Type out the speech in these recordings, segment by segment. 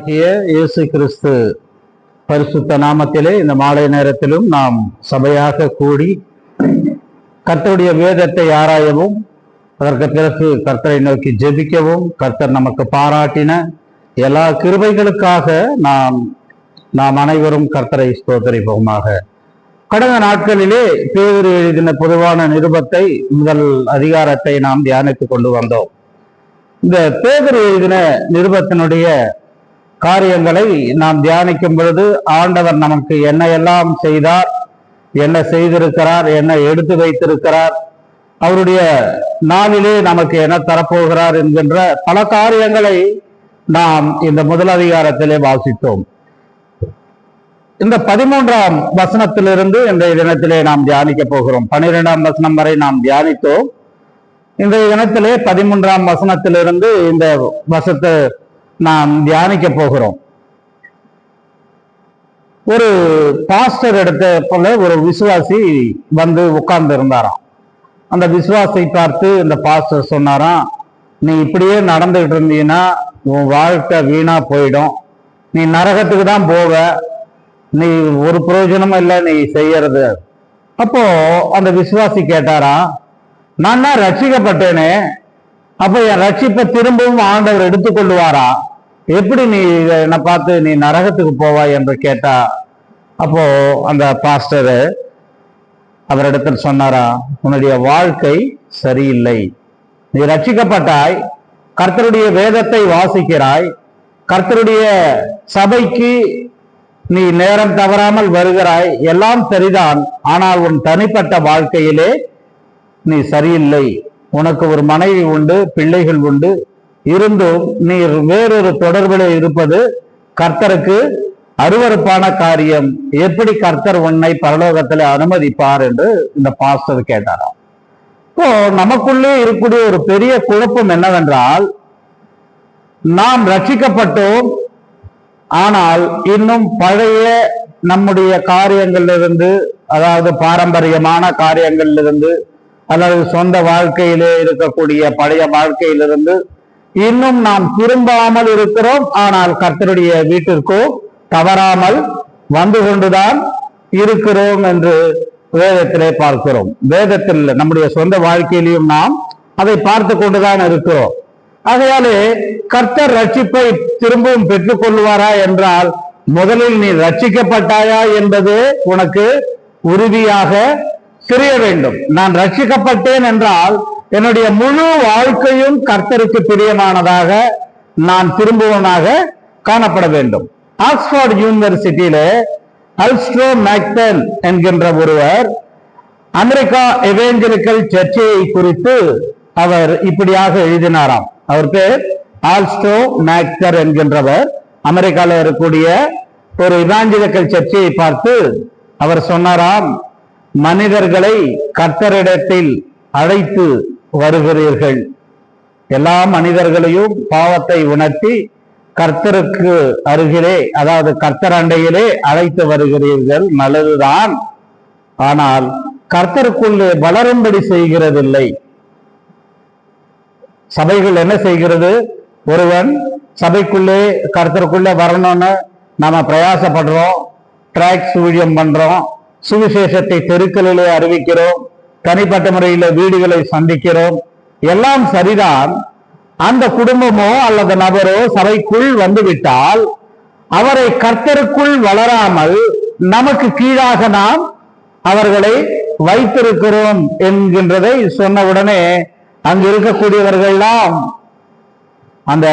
இயேசு கிறிஸ்து பரிசுத்த நாமத்திலே இந்த மாலை நேரத்திலும் நாம் சபையாக கூடி கர்த்தருடைய வேதத்தை ஆராயவும், அதற்கு பிறகு கர்த்தரை நோக்கி ஜெபிக்கவும், கர்த்தர் நமக்கு பாராட்டின எல்லா கிருபைகளுக்காக நாம் அனைவரும் கர்த்தரை ஸ்தோத்தரிப்போமாக. கடந்த நாட்களிலே பேதுரு எழுதின பொதுவான நிருபத்தை முதல் அதிகாரத்தை நாம் தியானித்துக் கொண்டு வந்தோம். இந்த பேதுரு எழுதின நிருபத்தினுடைய காரியங்களை நாம் தியானிக்கும் பொழுது ஆண்டவர் நமக்கு என்ன எல்லாம் செய்தார், என்ன செய்திருக்கிறார், என்ன எடுத்து வைத்திருக்கிறார், அவருடைய நாளிலே நமக்கு என்ன தரப்போகிறார் என்கின்ற பல காரியங்களை நாம் இந்த முதல் அதிகாரத்திலே வாசித்தோம். இந்த 13ஆம் வசனத்திலிருந்து இன்றைய தினத்திலே நாம் தியானிக்க போகிறோம். 12ஆம் வசனம் வரை நாம் தியானித்தோம். இன்றைய தினத்திலே 13ஆம் வசனத்திலிருந்து இந்த வசனத்தை நாம் தியானிக்க போகிறோம். ஒரு பாஸ்டர் இடத்த போல ஒரு விசுவாசி வந்து உட்கார்ந்து இருந்தாராம். அந்த விசுவாசை பார்த்து இந்த பாஸ்டர் சொன்னாராம், நீ இப்படியே நடந்துகிட்டு இருந்தீங்கன்னா உன் வாழ்க்கை வீணா போயிடும், நீ நரகத்துக்கு தான் போவ, நீ ஒரு பிரயோஜனமும் இல்லை நீ செய்யறது. அப்போ அந்த விசுவாசி கேட்டாரா, நான் தான் ரட்சிக்கப்பட்டேனே, அப்ப என் ரட்சிப்பை திரும்பவும் ஆண்டவர் எடுத்துக்கொள்ளுவாரா? எப்படி நீ என்னை பார்த்து நீ நரகத்துக்கு போவாய் என்று கேட்டா, அப்போ அந்த பாஸ்டர் அவரிடத்தில் சொன்னாரா, உன்னுடைய வாழ்க்கை சரியில்லை, நீ ரட்சிக்கப்பட்டாய், கர்த்தருடைய வேதத்தை வாசிக்கிறாய், கர்த்தருடைய சபைக்கு நீ நேரம் தவறாமல் வருகிறாய், எல்லாம் சரிதான், ஆனால் உன் தனிப்பட்ட வாழ்க்கையிலே நீ சரியில்லை. உனக்கு ஒரு மனைவி உண்டு, பிள்ளைகள் உண்டு, இருந்தும் நீ வேறொரு தொடர்பில் இருப்பது கர்த்தருக்கு அருவருப்பான காரியம். எப்படி கர்த்தர் உன்னை பரலோகத்தில் அனுமதிப்பார் என்று இந்த பாஸ்டர் கேட்டாராம். இப்போ நமக்குள்ளே இருக்கக்கூடிய ஒரு பெரிய குழப்பம் என்னவென்றால், நாம் ரட்சிக்கப்பட்டோம், ஆனால் இன்னும் பழைய நம்முடைய காரியங்களிலிருந்து, அதாவது பாரம்பரியமான காரியங்களிலிருந்து அல்லது சொந்த வாழ்க்கையிலே இருக்கக்கூடிய பழைய வாழ்க்கையிலிருந்து இன்னும் நாம் திரும்பாமல் இருக்கிறோம். ஆனால் கர்த்தருடைய வீட்டிற்கோ தவறாமல் வந்து கொண்டுதான் இருக்கிறோம் என்று வேதத்திலே பார்க்கிறோம். வேதத்தில் நம்முடைய சொந்த வாழ்க்கையிலையும் நாம் அதை பார்த்து கொண்டுதான் இருக்கிறோம். ஆகையாலே கர்த்தர் ரட்சிப்பை திரும்பவும் பெற்றுக் கொள்வாரா என்றால், முதலில் நீ ரட்சிக்கப்பட்டாயா என்பது உனக்கு உறுதியாக தெரிய வேண்டும். நான் ரட்சிக்கப்பட்டேன் என்றால் என்னுடைய முழு வாழ்க்கையும் கர்த்தருக்கு பிரியமானதாக நான் திரும்புவனாக காணப்பட வேண்டும். ஆக்ஸ்போர்ட் யூனிவர்சிட்டியில அல்ஸ்ட்ரோ மேக்டன் என்கின்ற ஒருவர் அமெரிக்கா எவேஞ்சலிக்கல் சர்ச்சையை குறித்து அவர் இப்படியாக எழுதினாராம். அவர் பேர் ஆல்ஸ்ட்ரோ மேக்டர் என்கின்றவர். அமெரிக்காவில் இருக்கக்கூடிய ஒரு இவாஞ்சலிக்கல் சர்ச்சையை பார்த்து அவர் சொன்னாராம், மனிதர்களை கர்த்தரிடத்தில் அழைத்து வருகிறீர்கள், எல்லா மனிதர்களையும் பாவத்தை உணர்த்தி கர்த்தருக்கு அருகிலே, அதாவது கர்த்தர் அண்டையிலே அழைத்து வருகிறீர்கள், நல்லதுதான். ஆனால் கர்த்தருக்குள்ளே வளரும்படி செய்கிறதில்லை. சபைகள் என்ன செய்கிறது? ஒருவன் சபைக்குள்ளே கர்த்தருக்குள்ளே வரணும்னு நாம பிரயாசப்படுறோம், டிராக்ஸ் ஊழியம் பண்றோம், சுவிசேஷத்தை தெருக்களிலே அறிவிக்கிறோம், தனிப்பட்ட முறையில் வீடுகளை சந்திக்கிறோம், எல்லாம் சரிதான். அந்த குடும்பமோ அல்லது நபரோ சபைக்குள் வந்துவிட்டால் அவரை கர்த்தருக்குள் வளராமல் நமக்கு கீழாக நாம் அவர்களை வைத்திருக்கிறோம் என்கின்றதை சொன்ன உடனே அங்கு இருக்கக்கூடியவர்கள்லாம் அந்த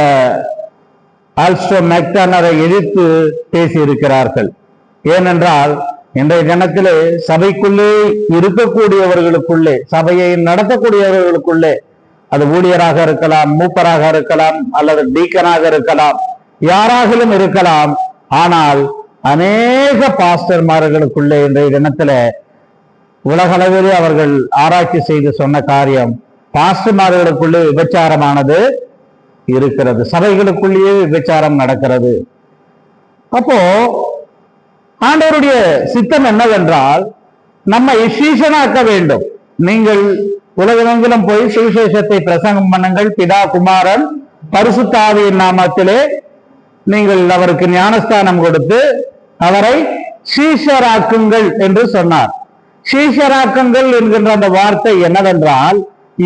ஆல்ஸ்ட்ரோ மேக்டனரை எதிர்த்து பேசியிருக்கிறார்கள். ஏனென்றால் இன்றைய தினத்திலே சபைக்குள்ளே இருக்கக்கூடியவர்களுக்குள்ளே, சபையை நடத்தக்கூடியவர்களுக்குள்ளே, அது ஊழியராக இருக்கலாம், மூப்பராக இருக்கலாம், அல்லது டீக்கனாக இருக்கலாம், யாராகவும் இருக்கலாம். ஆனால் அநேக பாஸ்டர்மார்களுக்குள்ளே இன்றைய தினத்தில உலகளவிலே அவர்கள் ஆராய்ச்சி செய்து சொன்ன காரியம், பாஸ்டர்மார்களுக்குள்ளே விபச்சாரமானது இருக்கிறது, சபைகளுக்குள்ளேயே விபச்சாரம் நடக்கிறது. அப்போ ஆண்டவருடைய சித்தம் என்னவென்றால், நம்மை சீஷனாக்க வேண்டும். நீங்கள் உலகமெங்கிலும் போய் சுவிசேஷத்தை பிரசங்கம் பண்ணுங்கள், பிதா குமாரன் பரிசுத்த ஆவியின் நாமத்திலே நீங்கள் அவருக்கு ஞானஸ்தானம் கொடுத்து அவரை சீஷராக்குங்கள் என்று சொன்னார். சீஷராக்குங்கள் என்கின்ற அந்த வார்த்தை என்னவென்றால்,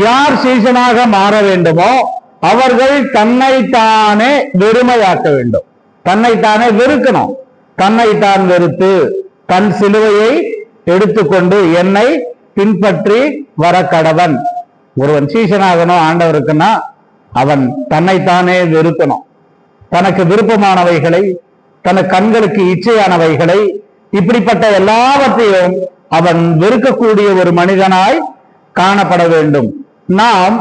யார் சீஷனாக மாற வேண்டுமோ அவர்கள் தன்னைத்தானே வெறுமையாக்க வேண்டும், தன்னைத்தானே வெறுக்கணும். தன்னைத்தான் வெறுத்து தன் சிலுவையை எடுத்துக்கொண்டு என்னை பின்பற்றி வர கடவன். ஒருவன் சீஷனாகணும் ஆண்டவருக்குன்னா அவன் தன்னைத்தானே வெறுக்கணும். தனக்கு விருப்பமானவைகளை, தனக்கு கண்களுக்கு இச்சையானவைகளை, இப்படிப்பட்ட எல்லாவற்றையும் அவன் வெறுக்கக்கூடிய ஒரு மனிதனாய் காணப்பட வேண்டும். நாம்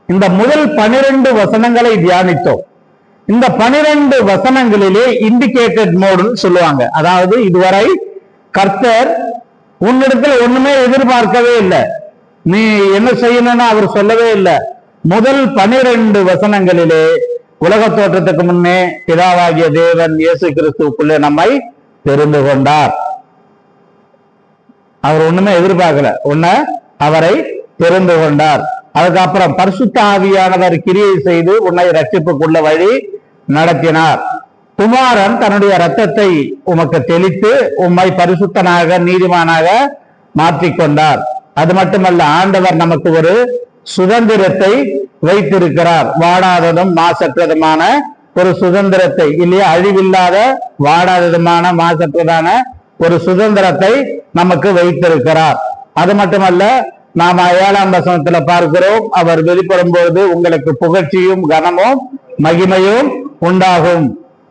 இந்த முதல் 12 வசனங்களை தியானித்தோம். இந்த 12 வசனங்களிலே இண்டிகேட்டட் மோடுன்னு சொல்லுவாங்க. அதாவது இதுவரை கர்த்தர் உன்னிடத்தில் ஒண்ணுமே எதிர்பார்க்கவே இல்லை, நீ என்ன செய்யணும்னு அவர் சொல்லவே இல்லை. முதல் 12 வசனங்களிலே உலக தோற்றத்துக்கு முன்னே பிதாவாகிய தேவன் இயேசு கிறிஸ்துவுக்குள்ளே நம்மை தெரிந்து கொண்டார். அவர் ஒண்ணுமே எதிர்பார்க்கல, அவரை தெரிந்து கொண்டார். அதுக்கப்புறம் பரிசுத்த ஆவியானவர் கிரியை செய்து உன்னை ரட்சிப்புக்குள்ள வழி நடத்தினார். குமாரன் தன்னுடைய இரத்தத்தை உமக்கு தெளித்து உம்மை பரிசுத்தனாக நீதிமானாக மாற்றிக்கொண்டார். அது மட்டுமல்ல, ஆண்டவர் நமக்கு ஒரு சுதந்திரத்தை வைத்திருக்கிறார், வாடாததும் மாசற்றதுமான ஒரு சுதந்திரத்தை, இல்லையா, அழிவில்லாத வாடாததுமான மாசற்றதான ஒரு சுதந்திரத்தை நமக்கு வைத்திருக்கிறார். அது மட்டுமல்ல, நாம 7ஆம் வசனத்துல பார்க்கிறோம், அவர் வெளிப்படும் போது உங்களுக்கு புகழ்ச்சியும் கனமும் மகிமையும் உண்டாகும்.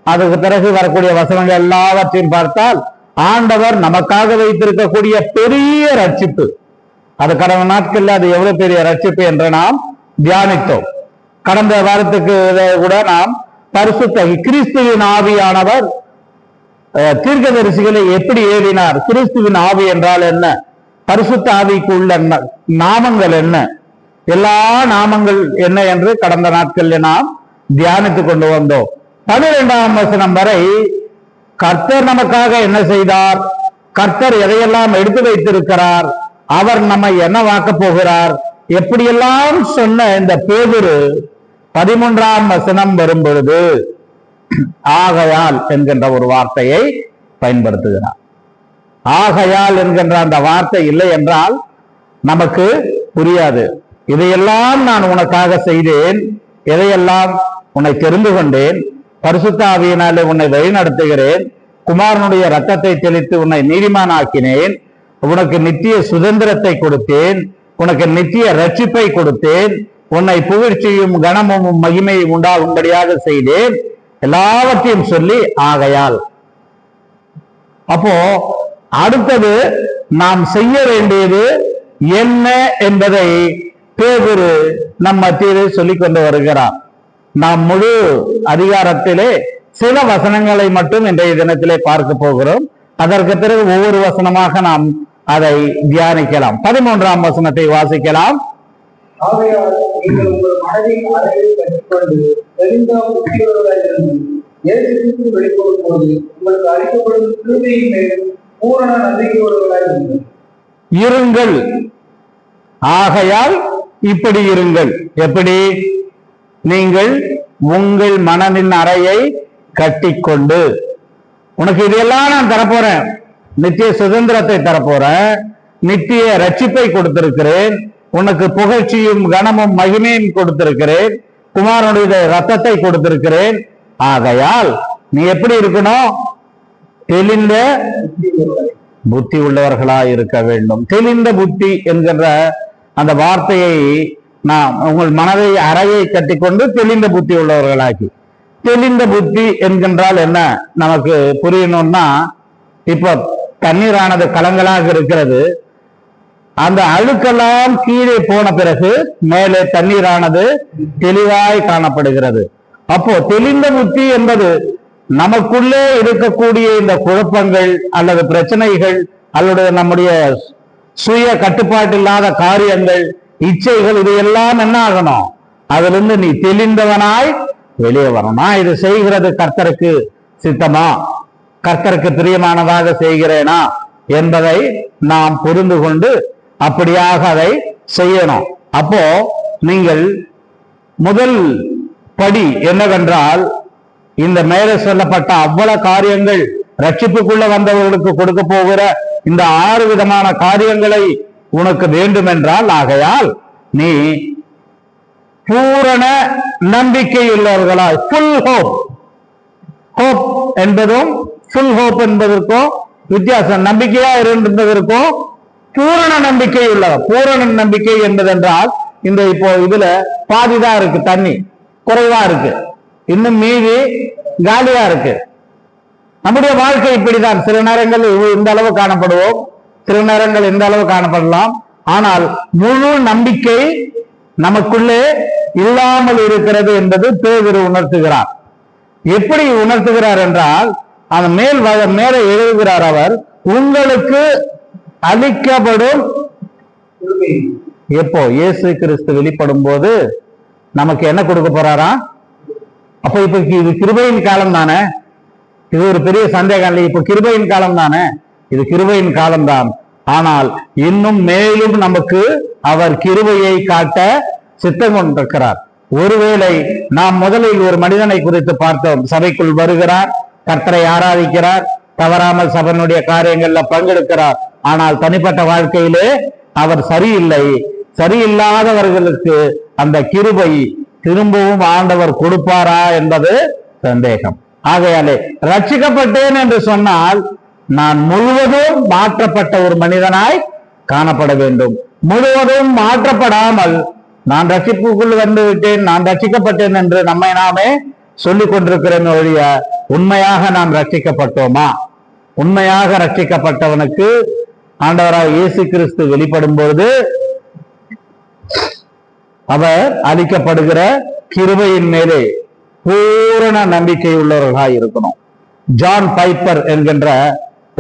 அதுக்கு பிறகு வரக்கூடிய வசனங்கள் எல்லாவற்றையும் பார்த்தால் ஆண்டவர் நமக்காக வைத்திருக்கக்கூடிய பெரிய ரட்சிப்பு, அது கடந்த நாட்கள்ல அது எவ்வளவு பெரிய ரட்சிப்பு என்று நாம் தியானித்தோம். கடந்த வாரத்துக்கு கூட நாம் பரிசுத்த கிறிஸ்துவின் ஆவியானவர் தீர்க்கதரிசிகளை எப்படி ஏறினார், கிறிஸ்துவின் ஆவி என்றால் என்ன, பரிசுத்த ஆவிக்கு உள்ள நாமங்கள் என்ன, எல்லா நாமங்கள் என்ன என்று கடந்த நாட்களில் நாம் தியானித்துக் கொண்டு வந்தோம். 12ஆம் வசனம் வரை கர்த்தர் நமக்காக என்ன செய்தார், கர்த்தர் எதையெல்லாம் எடுத்து வைத்திருக்கிறார், அவர் நம்மை என்னவாக்க போகிறார், எப்படியெல்லாம் சொன்ன இந்த பேதுரு 13ஆம் வசனம் வரும் பொழுது ஆகையால் என்கின்ற ஒரு வார்த்தையை பயன்படுத்துகிறார். ஆகையால் என்கின்ற அந்த வார்த்தை இல்லை என்றால் நமக்கு புரியாது. இதையெல்லாம் நான் உனக்காக செய்தேன், எதையெல்லாம் உன்னை தெரிந்து கொண்டேன், பரிசுத்த ஆவியினாலே உன்னை வழிநடத்துகிறேன், குமாரனுடைய இரத்தத்தை தெளித்து உன்னை நீதிமானாக்கினேன், உனக்கு நித்திய சுதந்திரத்தை கொடுத்தேன், உனக்கு நித்திய ரட்சிப்பை கொடுத்தேன், உன்னை புகழ்ச்சியும் கனமும் மகிமையும் உண்டாகும்படியாக செய்தேன், எல்லாவற்றையும் சொல்லி ஆகையால். அப்போ அடுத்தது நாம் செய்ய வேண்டியது என்ன என்பதை பேதுரு நம் மத்தியிலே சொல்லிக் கொண்டு வருகிறார். நாம் முழு அதிகாரத்திலே சில வசனங்களை மட்டும் இன்றைய தினத்திலே பார்க்க போகிறோம். அதற்கு பிறகு ஒவ்வொரு வசனமாக நாம் அதை தியானிக்கலாம். 13ஆம் வசனத்தை வாசிக்கலாம். இருங்கள், ஆகையால் இப்படி இருங்கள். எப்படி? நீங்கள் உங்கள் மனதின் அறையை கட்டிக்கொண்டு, உனக்கு இதெல்லாம் நான் தரப்போறேன், நித்திய சுதந்திரத்தை தரப்போறேன், நித்திய ரட்சிப்பை கொடுத்திருக்கிறேன், உனக்கு புகழ்ச்சியும் கனமும் மகிமையும் கொடுத்திருக்கிறேன், குமாரனுடைய ரத்தத்தை கொடுத்திருக்கிறேன். ஆகையால் நீ எப்படி இருக்கணும்? தெளிந்த புத்தி உள்ளவர்களாய் இருக்க வேண்டும். தெளிந்த புத்தி என்கின்ற அந்த வார்த்தையை நாம் உங்கள் மனதை அறையை கட்டிக்கொண்டு தெளிந்த புத்தி உள்ளவர்களாக்கி. தெளிந்த புத்தி என்கின்றால் என்ன நமக்கு புரியணும்னா, இப்போ தண்ணீரானது கலங்களாக இருக்கிறது, அந்த அழுக்கெல்லாம் கீழே போன பிறகு மேலே தண்ணீரானது தெளிவாய் காணப்படுகிறது. அப்போ தெளிந்த புத்தி என்பது நமக்குள்ளே இருக்கக்கூடிய இந்த குழப்பங்கள் அல்லது பிரச்சனைகள் அல்லது நம்முடைய சுய கட்டுப்பாட்டு இல்லாத காரியங்கள், இச்சைகள், இது எல்லாம் என்ன ஆகணும்? அதிலிருந்து நீ தெளிந்தவனாய் வெளியே வரணும். இது செய்கிறது கர்த்தருக்கு சித்தமா, கர்த்தருக்கு பிரியமானதாக செய்கிறேனா என்பதை நாம் புரிந்து கொண்டு அப்படியாக அதை செய்யணும். அப்போ நீங்கள் முதல் படி என்னவென்றால், இந்த மேலே சொல்லப்பட்ட அவ்வளவு காரியங்கள் ரட்சிப்புக்குள்ள வந்தவர்களுக்கு கொடுக்க போகிற இந்த 6 விதமான காரியங்களை உனக்கு வேண்டும் என்றால், ஆகையால் நீ பூரண நம்பிக்கை உள்ளவர்களாய், ஃபுல் ஹோப். ஹோப் என்பதும் ஃபுல் ஹோப் என்பதற்கும் வித்தியாசம். நம்பிக்கையா இருந்ததற்கும் பூரண நம்பிக்கை உள்ளவர். பூரண நம்பிக்கை என்பதென்றால் இந்த இப்போ இதுல பாதிதான் இருக்கு, தண்ணி குறைவா இருக்கு, இன்னும் மீதி காலியா இருக்கு. நம்முடைய வாழ்க்கை இப்படிதான். சில நேரங்கள் இந்த அளவு காணப்படுவோம், சில நேரங்கள் இந்த அளவு காணப்படலாம். ஆனால் முழு நம்பிக்கை நமக்குள்ளே இல்லாமல் இருக்கிறது என்பது பேதுரு உணர்த்துகிறார். எப்படி உணர்த்துகிறார் என்றால், அந்த மேலே எழுதுகிறார் அவர், உங்களுக்கு அளிக்கப்படும். எப்போ இயேசு கிறிஸ்து வெளிப்படும் போது நமக்கு என்ன கொடுக்க போறாரா? அப்ப இப்ப இது கிருபையின் காலம் தானே? இது ஒரு பெரிய சந்தேகம் இல்லை. இப்ப கிருபையின் காலம் தானே? இது கிருபையின் காலம்தான். ஆனால் இன்னும் மேலும் நமக்கு அவர் கிருபையை காட்ட சித்தம் கொண்டிருக்கிறார். ஒருவேளை நாம் முதலில் ஒரு மனிதனை குறித்து பார்த்தோம். சபைக்குள் வருகிறார், கர்த்தரை ஆராதிக்கிறார், தவறாமல் சபையினுடைய காரியங்கள்ல பங்கெடுக்கிறார். ஆனால் தனிப்பட்ட வாழ்க்கையிலே அவர் சரியில்லை. சரியில்லாதவர்களுக்கு அந்த கிருபை திரும்பவும் ஆண்டவர் கொடுப்பாரா என்பது சந்தேகம். ஆகையாலே ரட்சிக்கப்பட்டேன் என்று சொன்னால் நான் முழுவதும் மாற்றப்பட்ட ஒரு மனிதனாய் காணப்பட வேண்டும். முழுவதும் மாற்றப்படாமல் நான் ரட்சிப்புக்குள் வந்து விட்டேன், நான் ரட்சிக்கப்பட்டேன் என்று நம்மை நாமே சொல்லிக் கொண்டிருக்கிறேன் ஒழிய, உண்மையாக நாம் ரட்சிக்கப்பட்டோமா? உண்மையாக ரட்சிக்கப்பட்டவனுக்கு ஆண்டவராக இயேசு கிறிஸ்து வெளிப்படும் பொழுது அவர் அளிக்கப்படுகிற கிருபையின் மேலே பூரண நம்பிக்கை உள்ளவர்களாக இருக்கணும். ஜான் பைப்பர் என்கின்ற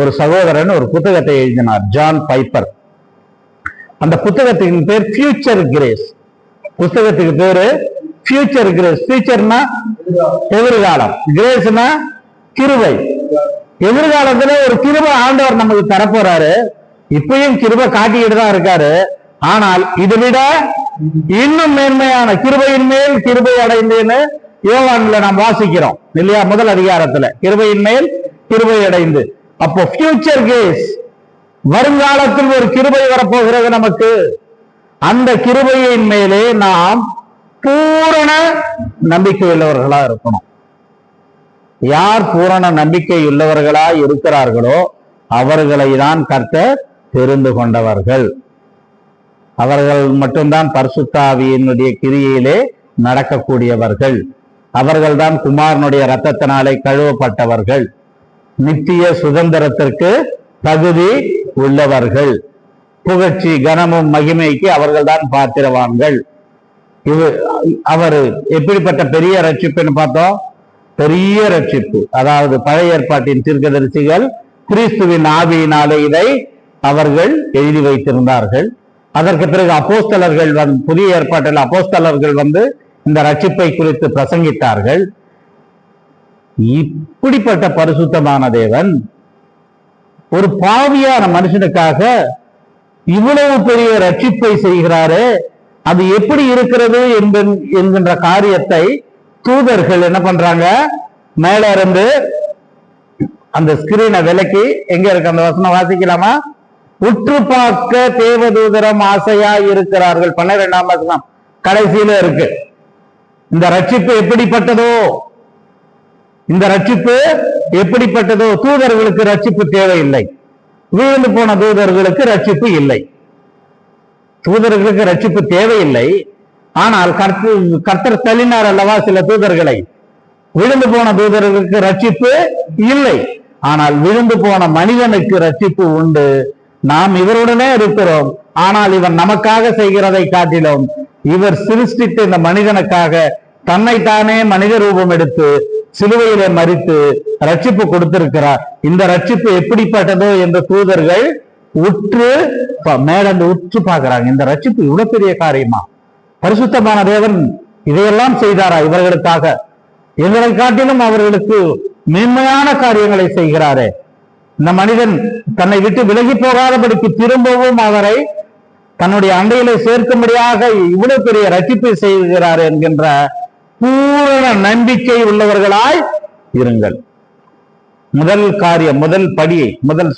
ஒரு சகோதரன் ஒரு புத்தகத்தை எழுதினார். John piper. அந்த புத்தகத்தின் பேர் ஃபியூச்சர் கிரேஸ். புத்தகத்துக்கு பேரு ஃபியூச்சர் கிரேஸ். ஃபியூச்சர்னா எதிர்காலம், கிரேஸ்னா கிருபை. எதிர்காலத்துல ஒரு கிருபை ஆண்டவர் நமக்கு தரப்போறாரு. இப்பயும் கிருபை காட்டிக்கிட்டு தான் இருக்காரு. ஆனால் இதை விட இன்னும் மேன்மையான கிருபையின் மேல் கிருபை அடைந்தேன்னு யோவான்ல நாம் வாசிக்கிறோம் இல்லையா? முதல் அதிகாரத்துல கிருபையின் மேல் கிருபை அடைந்து. அப்போ ஃபியூச்சர் கேஸ், வருங்காலத்தில் ஒரு கிருபை வரப்போகிறது நமக்கு. அந்த கிருபையின் மேலே நாம் பூரண நம்பிக்கை உள்ளவர்களா இருக்கணும். யார் பூரண நம்பிக்கை உள்ளவர்களா இருக்கிறார்களோ அவர்களை தான் கர்த்தர் தெரிந்து கொண்டவர்கள். அவர்கள் மட்டும்தான் பரிசுத்த ஆவியினுடைய கிரியையிலே நடக்கக்கூடியவர்கள். அவர்கள்தான் குமாரனுடைய இரத்தத்தினாலே கழுவப்பட்டவர்கள், நித்திய சுதந்திரத்திற்கு தகுதி உள்ளவர்கள், புகழ்ச்சி கனமும் மகிமைக்கு அவர்கள்தான் பாத்திரவான்கள். அவர் எப்படிப்பட்ட பெரிய ரட்சிப்புன்னு பார்த்தோம். பெரிய ரட்சிப்பு, அதாவது பழைய ஏற்பாட்டின் தீர்க்கதரிசிகள் கிறிஸ்துவின் ஆவியினாலே இதை அவர்கள் எழுதி வைத்திருந்தார்கள். அதற்கு பிறகு அப்போஸ்தலர்கள் புதிய ஏற்பாட்டில் அப்போஸ்தலர்கள் இந்த ரட்சிப்பை குறித்து பிரசங்கித்தார்கள். இப்படிப்பட்ட பரிசுத்தமான தேவன் ஒரு பாவியான மனுஷனுக்காக இவ்வளவு பெரிய ரட்சிப்பை செய்கிறாரு. அது எப்படி இருக்கிறது என்கின்ற காரியத்தை தூதர்கள் என்ன பண்றாங்க, மேல இருந்து அந்த ஸ்கிரீனை விலக்கி, எங்க இருக்கு அந்த வசனம் வாசிக்கலாமா? உற்று பார்க்க தேவதூதரம் ஆசையா இருக்கிறார்கள். 12ஆம் வசனம் கடைசியில இருக்கு. இந்த ரட்சிப்பு எப்படிப்பட்டதோ, இந்த ரட்சிப்பு எப்படிப்பட்டதோ. தூதர்களுக்கு ரட்சிப்பு தேவையில்லை. வீழ்ந்து போன தூதர்களுக்கு ரட்சிப்பு இல்லை. தூதர்களுக்கு ரட்சிப்பு தேவையில்லை. ஆனால் கர்த்தர் தள்ளினார் அல்லவா சில தூதர்களை. விழுந்து போன தூதர்களுக்கு ரட்சிப்பு இல்லை. ஆனால் விழுந்து போன மனிதனுக்கு ரட்சிப்பு உண்டு. நாம் இவருடனே இருக்கிறோம். ஆனால் இவர் நமக்காக செய்கிறதை காட்டிலும் இவர் சிருஷ்டித்த இந்த மனிதனுக்காக தன்னைத்தானே மனித ரூபம் எடுத்து சிலுவையிலே மரித்து ரட்சிப்பு கொடுத்திருக்கிறார். இந்த ரட்சிப்பு எப்படிப்பட்டதோ என்று தூதர்கள் மேலந்து உற்று பார்க்கிறாங்க. இந்த ரட்சிப்பு இவ்வளவு பெரிய காரியமா? பரிசுத்தமான தேவன் இதையெல்லாம் செய்தாரா இவர்களுக்காக? எங்களை காட்டிலும் அவர்களுக்கு மேன்மையான காரியங்களை செய்கிறாரே. இந்த மனிதன் தன்னை விட்டு விலகி போகாதபடிக்கு திரும்பவும் அவரை தன்னுடைய அண்டையிலே சேர்க்கும்படியாக இவ்வளவு பெரிய ரட்சிப்பை செய்கிறார் என்கின்ற பூரண நம்பிக்கை உள்ளவர்களாய் இருங்கள். முதல் காரியம், முதல் படியை, முதல்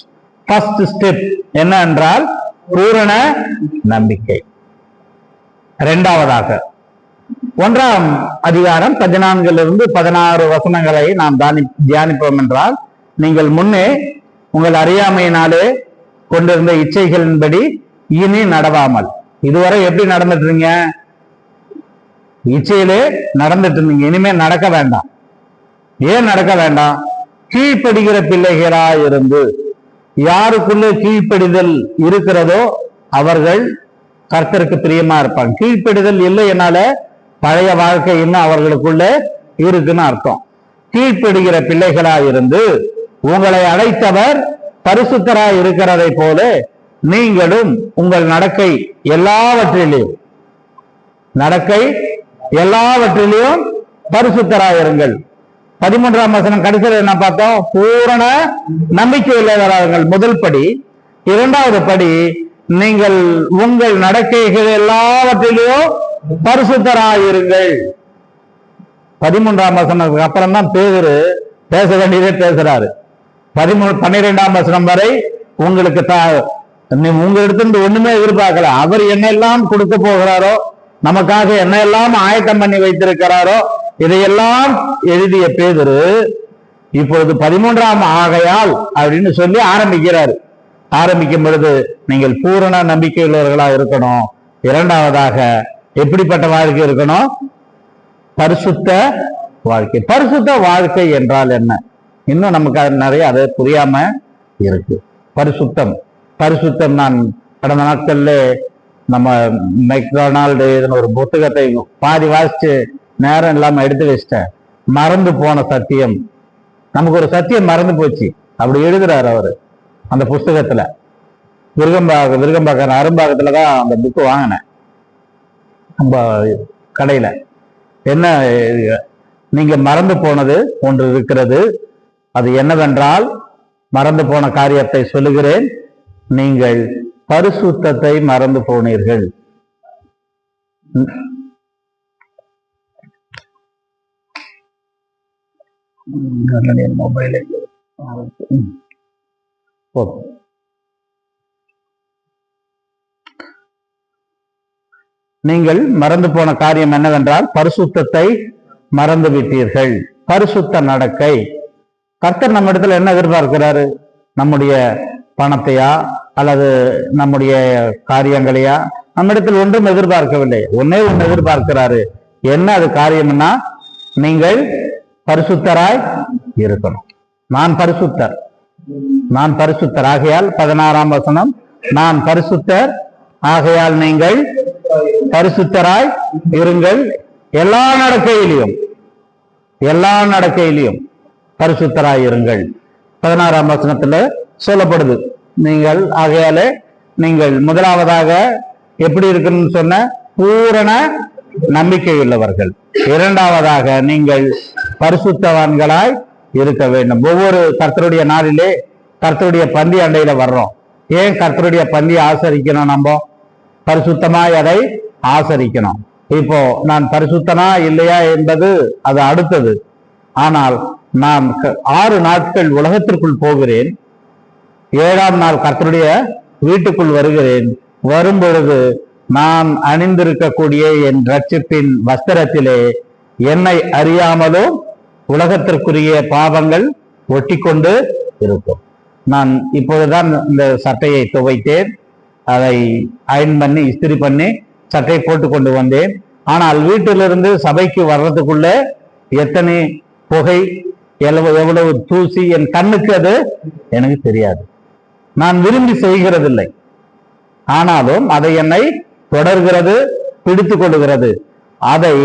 ஃபர்ஸ்ட் ஸ்டெப் என்ன என்றால் பூரண நம்பிக்கை. இரண்டாவதாக 1ஆம் அதிகாரம் 14 16 வசனங்களை நாம் தியானிப்போம் என்றால், நீங்கள் முன்னே உங்கள் அறியாமையினாலே கொண்டிருந்த இச்சைகளின்படி இனி நடவாமல், இதுவரை எப்படி நடந்துட்டு இருந்தீங்க? இச்சையிலே நடந்துட்டு இருந்தீங்க, இனிமே நடக்க வேண்டாம். ஏன் நடக்க வேண்டாம்? கீழ்ப்படுகிற பிள்ளைகளா இருந்து, யாருக்குள்ளே கீழ்ப்படிதல் இருக்கிறதோ அவர்கள் கர்த்தருக்கு பிரியமா இருப்பாங்க. கீழ்ப்படிதல் இல்லை என்னால பழைய வாழ்க்கை இன்னும் அவர்களுக்குள்ள இருக்குன்னு அர்த்தம். கீழ்ப்படுகிற பிள்ளைகளா இருந்து உங்களை அழைத்தவர் பரிசுத்தராய் இருக்கிறதை போல நீங்களும் உங்கள் நடக்கை எல்லாவற்றிலையும் பரிசுத்தராயிருங்கள். 13ஆம் வசனம் கடைசியில் என்ன பார்த்தோம்? பூரண நம்பிக்கை உள்ளவர்கள் முதல் படி. 2வது படி, நீங்கள் உங்கள் நடக்கைகள் எல்லாவற்றிலையும் பரிசுத்தராயிருங்கள். 13ஆம் வசனத்துக்கு அப்புறம் தான் பேதுரு பேச வேண்டியதே பேசுறாரு. 12ஆம் வசனம் வரை உங்களுக்கு உங்களிடத்திலிருந்து ஒண்ணுமே எதிர்பார்க்கல. அவர் என்னெல்லாம் கொடுக்க போகிறாரோ, நமக்காக என்னெல்லாம் ஆயத்தம் பண்ணி வைத்திருக்கிறாரோ இதையெல்லாம் எழுதிய பேதுரு இப்பொழுது 13ஆம் ஆகையால் அப்படின்னு சொல்லி ஆரம்பிக்கிறாரு. ஆரம்பிக்கும் பொழுது நீங்கள் பூரண நம்பிக்கை உள்ளவர்களா இருக்கணும். 2வதாக எப்படிப்பட்ட வாழ்க்கை இருக்கணும்? பரிசுத்த வாழ்க்கை. பரிசுத்த வாழ்க்கை என்றால் என்ன? இன்னும் நமக்கு நிறைய அது புரியாம இருக்கு. பரிசுத்தம் நான் கடந்த நாட்கள்ல நம்ம மெக்டொனால்டு ஒரு புத்தகத்தை பாதி வாசிச்சு நேரம் இல்லாம எடுத்து வச்சிட்டேன். மறந்து போன சத்தியம். நமக்கு ஒரு சத்தியம் மறந்து போச்சு, அப்படி எழுதுறாரு அவரு அந்த புஸ்தகத்துல. விருகம்பாக்கம் அரும்பாக்கத்துலதான் அந்த புக்கு வாங்கினேன், நம்ம கடையில. என்ன, நீங்க மறந்து போனது ஒன்று இருக்கிறது. அது என்னவென்றால், மறந்து போன காரியத்தை சொல்லுகிறேன், நீங்கள் பரிசுத்தத்தை மறந்து போனீர்கள். மொபைல் நீங்கள் மறந்து போன காரியம் என்னவென்றால் பரிசுத்தத்தை மறந்து விட்டீர்கள். பரிசுத்த நடக்கை. கர்த்தர் நம்ம இடத்துல என்ன எதிர்பார்க்கிறாரு? நம்முடைய பணத்தையா அல்லது நம்முடைய காரியங்களையா? நம்ம இடத்துல ஒன்றும் எதிர்பார்க்கவில்லை. ஒன்னே ஒன்று எதிர்பார்க்கிறாரு. என்ன அது காரியம்னா, நீங்கள் பரிசுத்தராய் இருக்கணும். நான் பரிசுத்தர் ஆகையால் 16ஆம் வசனம், நான் பரிசுத்தர் ஆகையால் நீங்கள் பரிசுத்தராய் இருங்கள். எல்லா நடக்கையிலையும் பரிசுத்தராய் இருங்கள். 16ஆம் வசனத்துல சொல்லப்படுது. நீங்கள் ஆகையாலே நீங்கள் முதலாவதாக எப்படி இருக்கணும்னு சொன்ன பூரண நம்பிக்கை உள்ளவர்கள். 2வதாக நீங்கள் பரிசுத்தவான்களாய் இருக்க வேண்டும். ஒவ்வொரு கர்த்தருடைய நாளிலே கர்த்தருடைய பந்தி அண்டையில வர்றோம். ஏன் கர்த்தருடைய பந்தி ஆசரிக்கணும்? நம்ம பரிசுத்தமாய் அதை ஆசரிக்கணும். இப்போ நான் பரிசுத்தனா இல்லையா என்பது அது அடுத்தது. ஆனால் நான் 6 நாட்கள் உலகத்திற்குள் போகிறேன், 7ஆம் நாள் கர்த்தருடைய வீட்டுக்குள் வருகிறேன். வரும்பொழுது நான் அணிந்திருக்கக்கூடிய என் ரட்சிப்பின் வஸ்திரத்திலே என்னை அறியாமலும் உலகத்திற்குரிய பாவங்கள் ஒட்டி கொண்டு இருக்கும். நான் இப்பொழுதுதான் இந்த சட்டையை துவைத்தேன், அதை அயன் பண்ணி இஸ்திரி பண்ணி சட்டை போட்டு கொண்டு வந்தேன். ஆனால் வீட்டிலிருந்து சபைக்கு வர்றதுக்குள்ள எத்தனை புகை, எவ்வளவு தூசி என் கண்ணுக்கு அது எனக்கு தெரியாது. நான் விரும்பி செய்கிறதில்லை, ஆனாலும் அதை என்னை தொடர்கிறது, பிடித்து கொள்ளுகிறது. அதை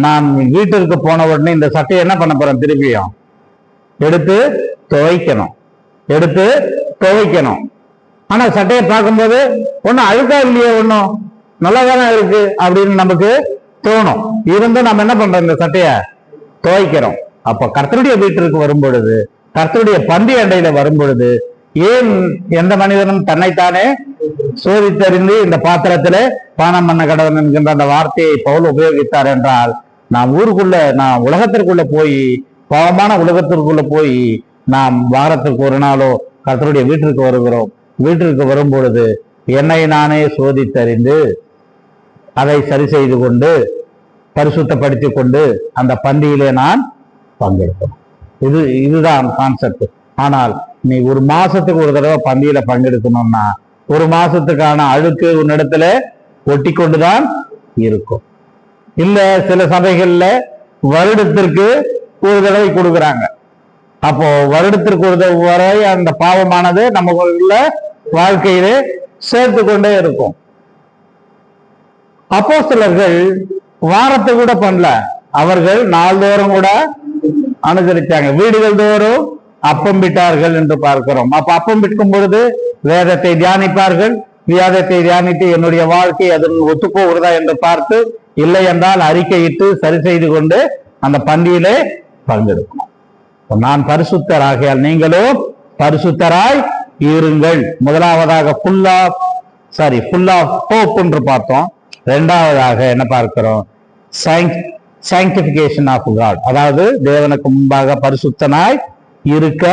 நான் வீட்டிற்கு போன உடனே இந்த சட்டையை என்ன பண்ண போறேன்? திருப்பியும் எடுத்து துவைக்கணும். ஆனா சட்டையை பார்க்கும்போது ஒன்னும் அழுக்கா இல்லையே, ஒன்னும் நல்லாதானே இருக்கு அப்படின்னு நமக்கு தோணும். இருந்தும் நம்ம என்ன பண்றோம்? இந்த சட்டையை துவைக்கிறோம். அப்ப கர்த்தருடைய வீட்டிற்கு வரும் பொழுது, கர்த்தருடைய பந்தி அண்டையில வரும் பொழுது, ஏன் எந்த மனிதனும் தன்னைத்தானே சோதித்தறிந்து இந்த பாத்திரத்திலே பானம் பண்ண கடவுள் என்கின்ற அந்த வார்த்தையை பவுல் உபயோகித்தார் என்றால், நான் உலகத்திற்குள்ள போய் பாவமான உலகத்திற்குள்ள போய் நாம் வாரத்துக்கு ஒரு நாளோ கர்த்தருடைய வீட்டிற்கு வருகிறோம். வீட்டிற்கு வரும் பொழுது என்னை நானே சோதித்தறிந்து அதை சரி செய்து கொண்டு பரிசுத்தப்படுத்திக் கொண்டு அந்த பந்தியிலே நான் பங்கெடுக்கணும். இதுதான் கான்செப்ட். ஆனால் நீ ஒரு மாசத்துக்கு ஒரு தடவை பந்தியில பங்கெடுக்கணும்னா ஒரு மாசத்துக்கான அழுக்கு உன்னிடத்துல ஒட்டி கொண்டுதான் இருக்கும். இல்ல சில சபைகள்ல வருடத்திற்கு ஒரு தடவை கொடுக்குறாங்க. அப்போ வருடத்திற்கு ஒரு தடவை வரை அந்த பாவமானது நமக்குள்ள வாழ்க்கையிலே சேர்த்து கொண்டே இருக்கும். அப்போஸ்தலர்கள் வாரத்தை கூட பண்ணல, அவர்கள் நாள்தோறும் கூட அனுசரித்தாங்க. வீடுகள் தோறும் அப்பம் விட்டார்கள் என்று பார்க்கிறோம். அப்ப அப்பம் விற்கும் பொழுது வேதத்தை தியானிப்பார்கள். வேதத்தை தியானித்து என்னுடைய வாழ்க்கை அதன் ஒத்துப்போகிறதா என்று பார்த்து இல்லை என்றால் அறிக்கையிட்டு சரி செய்து கொண்டு அந்த பந்தியிலே பங்கெடுக்கணும். நான் பரிசுத்தராகியால் நீங்களும் பரிசுத்தராய் இருங்கள். முதலாவதாக ஃபுல் ஆஃப் ஹோப் என்று பார்த்தோம். இரண்டாவதாக என்ன பார்க்கிறோம்? சாங்டிபிகேஷன் ஆஃப் காட், அதாவது தேவனுக்கு முன்பாக பரிசுத்தனாய் இருக்க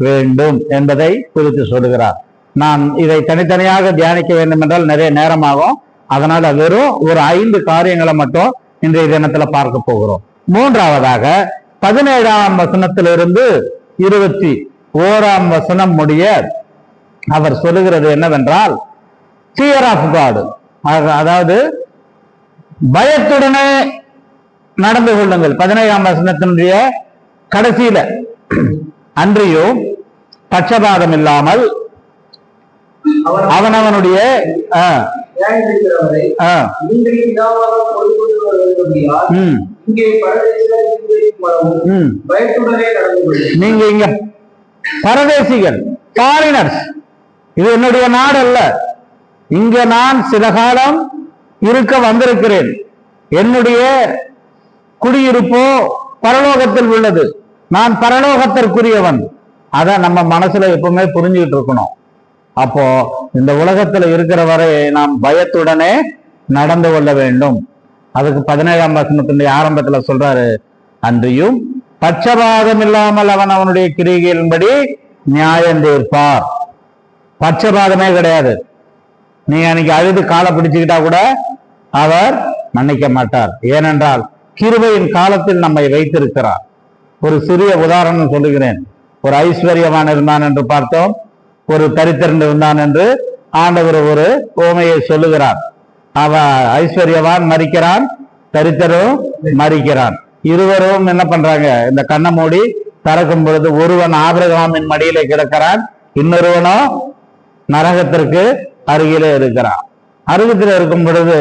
வேண்டும் என்பதை குறித்து சொல்லுகிறார். நான் இதை தனித்தனியாக தியானிக்க வேண்டும் என்றால் நிறைய நேரமாகும். அதனால வெறும் ஒரு 5 காரியங்களை மட்டும் இன்றைய தினத்துல பார்க்க போகிறோம். மூன்றாவதாக 17ஆம் வசனத்திலிருந்து 21ஆம் வசனம் முடிய அவர் சொல்லுகிறது என்னவென்றால் ஃபியர் ஆஃப் காட், அதாவது பயத்துடனே நடந்து கொள்ளுங்கள். 17ஆம் வசனத்தினுடைய கடைசியில அன்றியும் பட்சபாதம் இல்லாமல் அவனவனுடைய நீங்க இங்க பரதேசிகள், ஃபாரினர்ஸ், இது என்னுடைய நாடு அல்ல. இங்க நான் சில காலம் இருக்க வந்திருக்கிறேன். என்னுடைய குடியிருப்போ பரலோகத்தில் உள்ளது. நான் பரலோகத்திற்குரியவன். அத நம்ம மனசுல எப்பவுமே புரிஞ்சுக்கிட்டு இருக்கணும். அப்போ இந்த உலகத்துல இருக்கிற வரை நாம் பயத்துடனே நடந்து கொள்ள வேண்டும். அதுக்கு 17ஆம் வசனத்தினுடைய ஆரம்பத்துல சொல்றாரு, அன்றியும் பட்சபாதம் இல்லாமல் அவன் அவனுடைய கிரிகளின்படி நியாயம் தீர்ப்பார். பட்சபாதமே கிடையாது. நீங்க அன்னைக்கு அழுது காலை பிடிச்சுக்கிட்டா கூட அவர் மன்னிக்க மாட்டார். ஏனென்றால் கிருபையின் காலத்தில் நம்மை வைத்திருக்கிறார். ஒரு சிறிய உதாரணம் சொல்லுகிறேன். ஒரு ஐஸ்வர்யவான் இருந்தான் என்று பார்த்தோம், ஒரு தரித்திரன் இருந்தான் என்று ஆண்டவர் ஒரு உவமையை சொல்லுகிறார். அவ ஐஸ்வர்யவான் மரிக்கிறான், தரித்திரரும் மரிக்கிறான். இருவரும் என்ன பண்றாங்க? இந்த கண்ணை மூடி திறக்கும் பொழுது ஒருவன் ஆபிரகாமின் மடியிலே கிடக்கிறான், இன்னொருவனோ நரகத்திற்கு அருகிலே இருக்கிறான். அருகத்தில் இருக்கும் பொழுது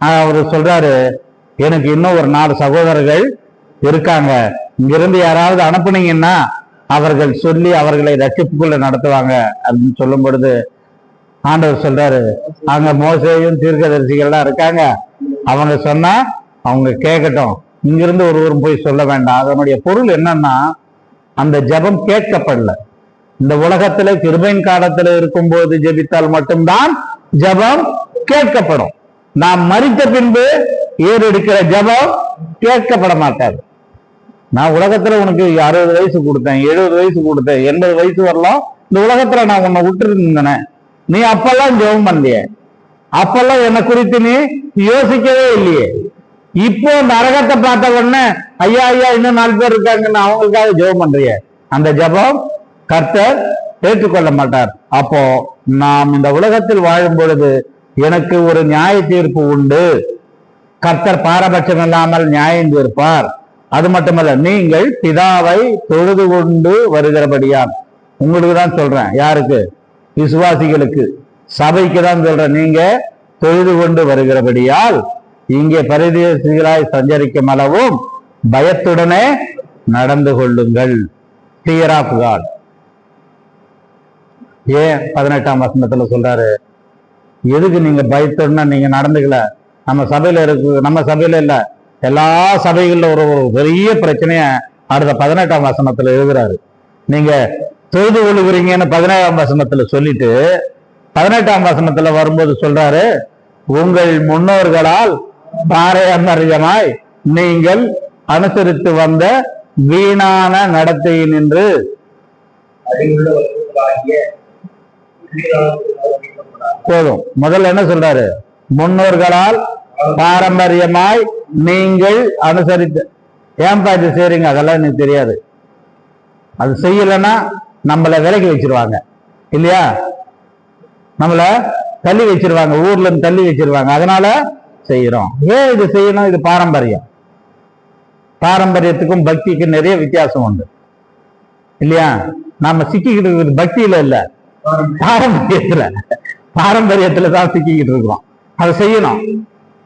அவர் சொல்றாரு, எனக்கு இன்னும் ஒரு 4 சகோதரர்கள் இருக்காங்க, இங்கிருந்து யாராவது அனுப்புனீங்கன்னா அவர்கள் சொல்லி அவர்களை ரட்சிப்புக்குள்ள நடத்துவாங்க அப்படின்னு சொல்லும் பொழுது ஆண்டவர் சொல்றாரு, அங்க மோசேயும் தீர்க்கதரிசிகள்லாம் இருக்காங்க, அவங்க சொன்னா அவங்க கேட்கட்டும், இங்கிருந்து ஒருவரும் போய் சொல்ல வேண்டாம். அதனுடைய பொருள் என்னன்னா, அந்த ஜெபம் கேட்கப்படல. இந்த உலகத்துல கிருபையின் காலத்துல இருக்கும் போது ஜெபித்தால் மட்டும்தான் ஜெபம் கேட்கப்படும். நாம் மரித்த பின்பு ஏறெடுக்கிற ஜெபம் கேட்கப்பட மாட்டாது. நான் உலகத்துல உனக்கு 60 வயசு கொடுத்தேன், 70 வயசு கொடுத்தேன், 80 வயசு வரலாம் இந்த உலகத்துல நான் உன்னை விட்டு இருந்தேன், நீ அப்பெல்லாம் ஜெபம் பண்ணலையே, அப்பெல்லாம் என்னை குறித்து நீ யோசிக்கவே இல்லையே. இப்போ நரகத்தை பார்த்த உடனே ஐயா ஐயா இன்னும் 4 பேர் இருக்காங்கன்னு அவங்களுக்காக ஜெபம் பண்றிய, அந்த ஜெபம் கர்த்தர் ஏற்றுக்கொள்ள மாட்டார். அப்போ நாம் இந்த உலகத்தில் வாழும் பொழுது எனக்கு ஒரு நியாய தீர்ப்பு உண்டு. கர்த்தர் பாரபட்சம் இல்லாமல் நியாயம் தீர்ப்பார். அது மட்டுமல்ல, நீங்கள் பிதாவை தொழுது கொண்டு வருகிறபடியால், உங்களுக்கு தான் சொல்றேன், யாருக்கு? விசுவாசிகளுக்கு, சபைக்கு தான் சொல்றேன். நீங்க தொழுது கொண்டு வருகிறபடியால் இங்கே பரதேசிகளாய் சஞ்சரிக்கும் அளவும் பயத்துடனே நடந்து கொள்ளுங்கள். Fear of God. ஏன் 18ஆம் வசனத்துல சொல்றாரு? எதுக்கு நீங்க பயத்துடனே நீங்க நடந்துக்கல? நம்ம சபையில இருக்கு, நம்ம சபையில இல்ல, எல்லா சபைகள்ல ஒரு பெரிய பிரச்சனைய அடுத்த 18ஆம் வசனத்துல எழுதுறாரு. நீங்க தொழுது கொள்ளுகிறீங்கன்னு 17ஆம் வசனத்துல சொல்லிட்டு 18ஆம் வசனத்துல வரும்போது சொல்றாரு, உங்கள் முன்னோர்களால் பாரம்பரியமாய் நீங்கள் அனுசரித்து வந்த வீணான நடத்தையில் நின்று போதும். முதல்ல என்ன சொல்றாரு? முன்னோர்களால் பாரம்பரியமாய் நீங்கள் அனுசரித்து. ஏன்பா இது செய்றீங்க? அதெல்லாம் எனக்கு தெரியாது. அது செய்யலைன்னா நம்மள விலக்கி வச்சிருவாங்க இல்லையா? நம்மள தள்ளி வச்சிருவாங்க, ஊர்ல இருந்து தள்ளி வச்சிருவாங்க. அதனால செய்யறோம். ஏன் இது செய்யணும்? இது பாரம்பரியம். பாரம்பரியத்துக்கும் பக்திக்கும் நிறைய வித்தியாசம் உண்டு இல்லையா? நாம சிக்கிக்கிட்டு இருக்கிறது பக்தியில இல்ல, பாரம்பரியத்துல தான் சிக்கிக்கிட்டு இருக்கிறோம். அதை செய்யணும்,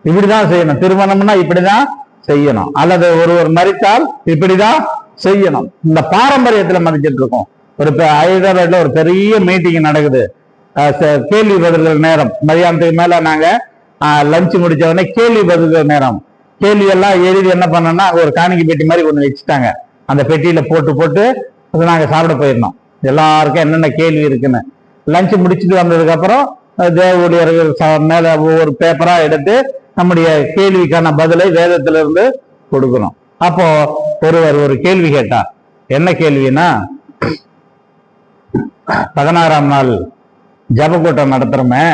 இப்படிதான் செய்யணும். திருமணம்னா இப்படிதான் செய்யணும், அல்லது ஒருவர் மரித்தால் இப்படிதான் செய்யணும். இந்த பாரம்பரியத்துல மதிச்சிட்டு இருக்கோம். ஒரு ஹைதராபாத்ல ஒரு பெரிய மீட்டிங் நடக்குது. கேள்வி பதில்கள் நேரம், மதியானத்துக்கு மேல நாங்க லஞ்ச் முடிச்ச உடனே கேள்வி பதில்கள் நேரம். கேள்வி எல்லாம் எழுதி என்ன பண்ணோம்னா ஒரு காணிக்கை பெட்டி மாதிரி ஒண்ணு வச்சுட்டாங்க. அந்த பெட்டியில போட்டு போட்டு அதை நாங்க சாப்பிட போயிருந்தோம். எல்லாருக்கும் என்னென்ன கேள்வி இருக்குன்னு. லஞ்ச் முடிச்சுட்டு வந்ததுக்கு அப்புறம் தேவ ஊழியர்கள் மேல ஒவ்வொரு பேப்பரா எடுத்து நம்முடைய கேள்விக்கான பதிலை வேதத்திலிருந்து கொடுக்கணும். அப்போ ஒருவர் ஒரு கேள்வி கேட்டார். என்ன கேள்வினா, 16ஆம் நாள் ஜப கூட்டம் நடத்துறோமே,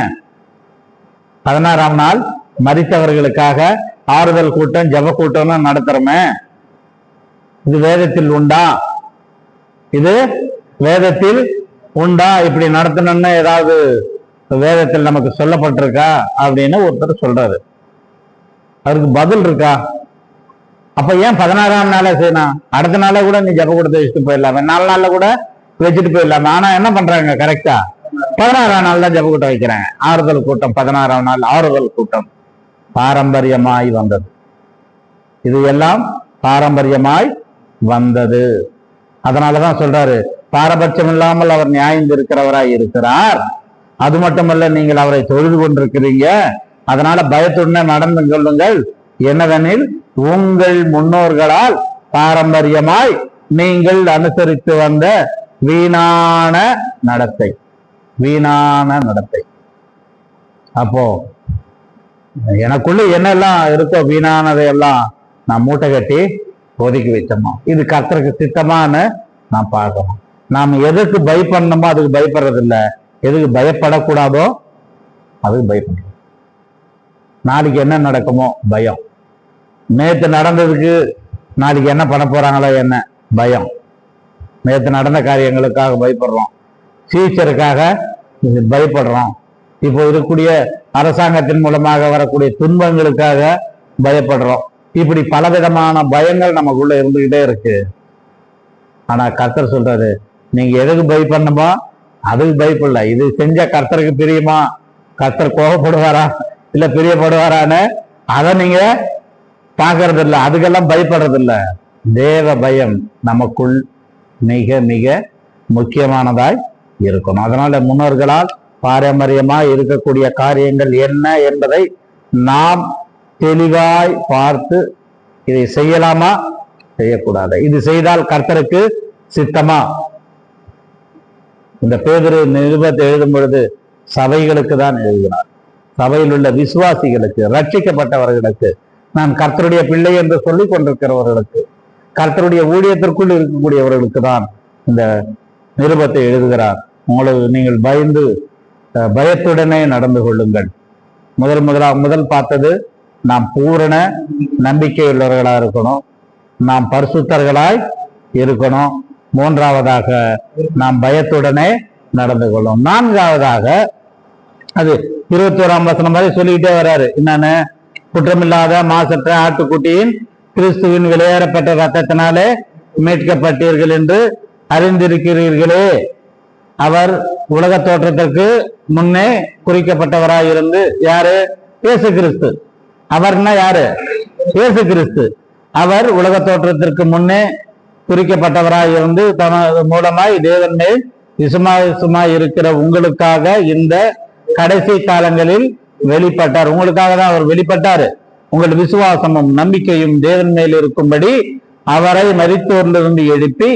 16ஆம் நாள் மரித்தவர்களுக்காக ஆறுதல் கூட்டம் ஜப கூட்டம்னு நடத்துறோமே, இது வேதத்தில் உண்டா? இது வேதத்தில் உண்டா? இப்படி நடத்தணும்னு ஏதாவது வேதத்தில் நமக்கு சொல்லப்பட்டிருக்கா அப்படின்னு ஒருத்தர் சொல்றாரு. அதுக்கு பதில் இருக்கா? அப்ப ஏன் 16ஆம் நாளே செய்யணும்? அடுத்த நாளே கூட நீ ஜப கூட்டத்தை வச்சுட்டு போயிடலாமே, 4 நாள்ல கூட வச்சுட்டு போயிடலாமே. ஆனா என்ன பண்றாங்க? கரெக்டா 16ஆம் நாள் தான் ஜப கூட்டம் வைக்கிறாங்க. ஆறுதல் கூட்டம் 16ஆம் நாள் ஆறுதல் கூட்டம். பாரம்பரியமாய் வந்தது. இது எல்லாம் பாரம்பரியமாய் வந்தது. அதனாலதான் சொல்றாரு, பாரபட்சம் இல்லாமல் அவர் நியாயம் இருக்கிறவராய் இருக்கிறார். அது மட்டுமல்ல, நீங்கள் அவரை தொழுது கொண்டிருக்கிறீங்க. அதனால பயத்துடன் நடந்து கொள்ளுங்கள். என்னவெனில், உங்கள் முன்னோர்களால் பாரம்பரியமாய் நீங்கள் அனுசரித்து வந்த வீணான நடத்தை. வீணான நடத்தை. அப்போ எனக்குள்ள என்னெல்லாம் இருக்கோ வீணானதையெல்லாம் நான் மூட்டை கட்டி ஒதுக்கி வச்சோமா? இது கர்த்தருக்கு சித்தமானு நான் பார்க்கணும். நாம் எதுக்கு பயப்படணுமோ அதுக்கு பயப்படுறது இல்லை, எதுக்கு பயப்படக்கூடாதோ அதுக்கு பயப்படணும். நாளைக்கு என்ன நடக்குமோ பயம். நேற்று நடந்ததுக்கு நாளைக்கு என்ன பண்ண போறாங்களோ என்ன பயம். நேற்று நடந்த காரியங்களுக்காக பயப்படுறோம், ஃபியூச்சருக்காக பயப்படுறோம். இப்போ இருக்கக்கூடிய அரசாங்கத்தின் மூலமாக வரக்கூடிய துன்பங்களுக்காக பயப்படுறோம். இப்படி பலவிதமான பயங்கள் நமக்குள்ள இருந்துகிட்டே இருக்கு. ஆனா கர்த்தர் சொல்றாரு, நீங்க எதுக்கு பயப்படணுமோ அதுக்கு பயப்படல. இது செஞ்ச கர்த்தருக்கு பிரியுமா? கர்த்தர் கோபப்படுவாரா இல்ல பிரியப்படுவாரான்னு அதை நீங்க பாக்குறது இல்லை, அதுக்கெல்லாம் பயப்படுறது இல்லை. தேவ பயம் நமக்குள் மிக மிக முக்கியமானதாய் இருக்கணும். அதனால முன்னோர்களால் பாரம்பரியமாய் இருக்கக்கூடிய காரியங்கள் என்ன என்பதை நாம் தெளிவாய் பார்த்து இதை செய்யலாமா செய்யக்கூடாது, இது செய்தால் கர்த்தருக்கு சித்தமா. இந்த பேதுரு நிருபத்தை எழுதும் பொழுது சபைகளுக்கு தான் எழுதினார். சபையில் உள்ள விசுவாசிகளுக்கு, ரட்சிக்கப்பட்டவர்களுக்கு, நான் கர்த்தருடைய பிள்ளை என்று சொல்லிக் கொண்டிருக்கிறவர்களுக்கு, கர்த்தருடைய ஊழியத்திற்குள் இருக்கக்கூடியவர்களுக்கு தான் இந்த நிருபத்தை எழுதுகிறார். உங்களுக்கு நீங்கள் பயத்துடனே நடந்து கொள்ளுங்கள். முதல் பார்த்தது, நாம் பூரண நம்பிக்கை உள்ளவர்களாக இருக்கணும், நாம் பரிசுத்தர்களாய் இருக்கணும். மூன்றாவதாக நாம் பயத்துடனே நடந்து கொள்ளும். நான்காவதாக அது 21ஆம் வசனம் மாதிரி சொல்லிக்கிட்டே வர்றாரு. என்னன்னு, குற்றமில்லாத மாசற்ற ஆட்டுக்குட்டியின் கிறிஸ்துவின் விலையேறப்பட்ட ரத்தத்தினாலே மீட்கப்பட்டீர்கள் என்று அறிந்திருக்கிறீர்களே. அவர் உலக தோற்றத்திற்கு முன்னே குறிக்கப்பட்டவராய் இருந்து, யாரு? இயேசு கிறிஸ்து. அவர்னா யாரு? இயேசு கிறிஸ்து. அவர் உலக தோற்றத்திற்கு முன்னே குறிக்கப்பட்டவராய் இருந்து தனது மூலமாய் தேவன் மேல் விசுவாசமாய் இருக்கிற உங்களுக்காக இந்த கடைசி காலங்களில் வெளிப்பட்டார். உங்களுக்காக தான் அவர் வெளிப்பட்டாரு. உங்கள் விசுவாசமும் நம்பிக்கையும் தேவன் மேல் இருக்கும்படி அவரை மரித்தோரிலிருந்து எழுப்பி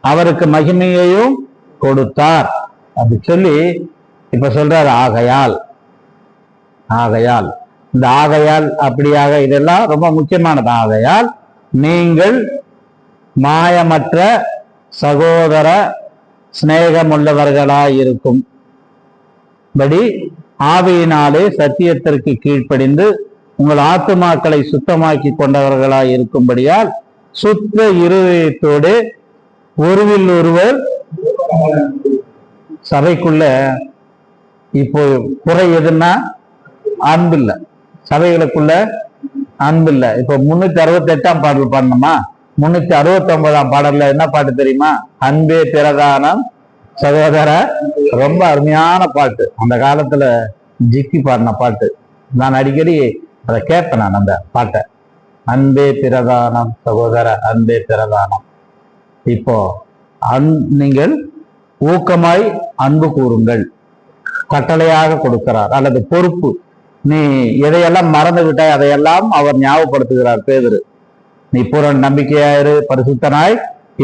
அவருக்கு மகிமையையும் கொடுத்தார். அப்படி சொல்லி இப்ப சொல்றாரு, ஆகையால். இந்த ஆகையால் அப்படியாக இதெல்லாம் ரொம்ப முக்கியமானது. ஆகையால் நீங்கள் மாயமற்ற சகோதர சிநேகமுள்ளவர்களாயிருக்கும் படி ஆவியினாலே சத்தியத்திற்கு கீழ்ப்படிந்து உங்கள் ஆத்துமாக்களை சுத்தமாக்கி கொண்டவர்களாய் இருக்கும்படியால் சுத்த இருதயத்தோடு ஒருவில் ஒருவர் சபைக்குள்ள இப்போ குறை எதுன்னா அன்பில்லை. சபைகளுக்குள்ள அன்பில்லை. இப்போ 368ஆம் பாடல் பாடணுமா? 369ஆம் பாடல்ல என்ன பாட்டு தெரியுமா? அன்பே பிரதானம் சகோதர. ரொம்ப அருமையான பாட்டு. அந்த காலத்துல ஜிக்கி பாடின பாட்டு. நான் அடிக்கடி அதை கேட்பேன். நான் அந்த பாட்டை, அன்பே பிரதானம் சகோதர, அன்பே பிரதானம். இப்போ நீங்கள் ஊக்கமாய் அன்பு கூறுங்கள் கட்டளையாக கொடுக்கிறார், அல்லது பொறுப்பு. நீ எதையெல்லாம் மறந்து விட்டாய் அதையெல்லாம் அவர் ஞாபகப்படுத்துகிறார். பேதுரு, நீ பூரண நம்பிக்கையாயிரு, பரிசுத்தனாய்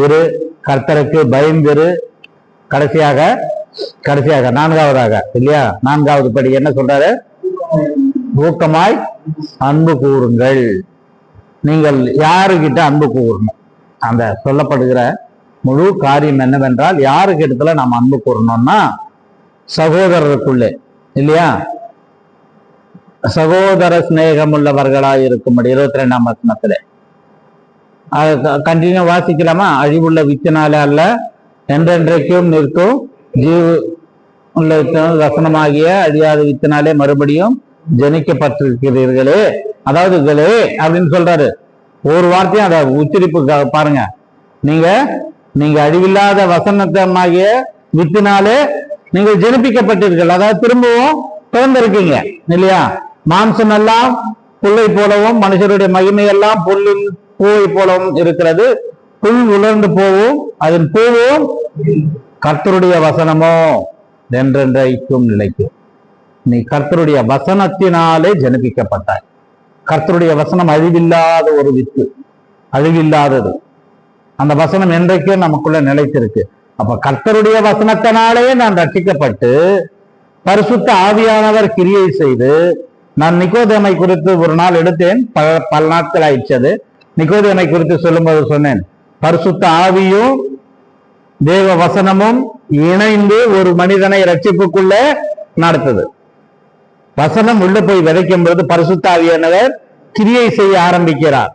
இரு, கர்த்தருக்கு பயந்திரு. கடைசியாக நான்காவதாக இல்லையா, 4வது படி என்ன சொல்றாரு? ஊக்கமாய் அன்பு கூறுங்கள். நீங்கள் யாருக்கிட்ட அன்பு கூறணும்? அந்த சொல்லப்படுகிற முழு காரியம் என்னவென்றால், யாருக்கு இடத்துல நாம் அன்பு கூறணும்னா சகோதரருக்குள்ளே இல்லையா, சகோதர சிநேகம் உள்ளவர்களாய் இருக்கும்படி 22ஆம் வசனத்துல கண்டினியூ வாசிக்கலாமா? அழிவுள்ள வித்தினால அல்ல, என்றென்றைக்கும் நிற்கும் ஜீவ உள்ள வசனமாகிய அழியாத வித்தினாலே மறுபடியும் ஜனிக்கப்பட்டிருக்கிறீர்களே. அதாவது களே அப்படின்னு சொல்றாரு. ஒரு வார்த்தையும் அதை உச்சரிப்பு பாருங்க. நீங்க அழிவில்லாத வசனத்தமாகிய வித்தினாலே நீங்கள் ஜனிப்பிக்கப்பட்டீர்கள். அதாவது திரும்பவும் பிறந்திருக்கீங்க இல்லையா? மாம்சம் எல்லாம் புல்லை போலவும் மனுஷருடைய மகிமை எல்லாம் புல்லின் பூவை போலவும் இருக்கிறது. புல் உலர்ந்து போவும் அதன் பூவும் கர்த்தருடைய வசனமோ என்றென்றைக்கும் நிலைக்கும். நீ கர்த்தருடைய வசனத்தினாலே ஜனிப்பிக்கப்பட்டாய். கர்த்தருடைய வசனம் அழிவில்லாத ஒரு வித்து, அழிவில்லாதது. அந்த வசனம் என்றைக்கும் நமக்குள்ள நிலைத்திருக்கு. அப்ப கர்த்தருடைய வசனத்தினாலே நான் ரட்சிக்கப்பட்டு பரிசுத்த ஆவியானவர் கிரியை செய்து, நான் நிக்கோதேமை குறித்து ஒரு நாள் எடுத்தேன், பல நாட்கள் ஆயிடுச்சது. நிக்கோதேமை குறித்து சொல்லும்போது சொன்னேன், பரிசுத்த ஆவியும் தேவ வசனமும் இணைந்து ஒரு மனிதனை ரட்சிப்புக்குள்ள நடத்துது. வசனம் உள்ள போய் விதைக்கும் பொழுது பரிசுத்த ஆவியானவர் கிரியை செய்ய ஆரம்பிக்கிறார்.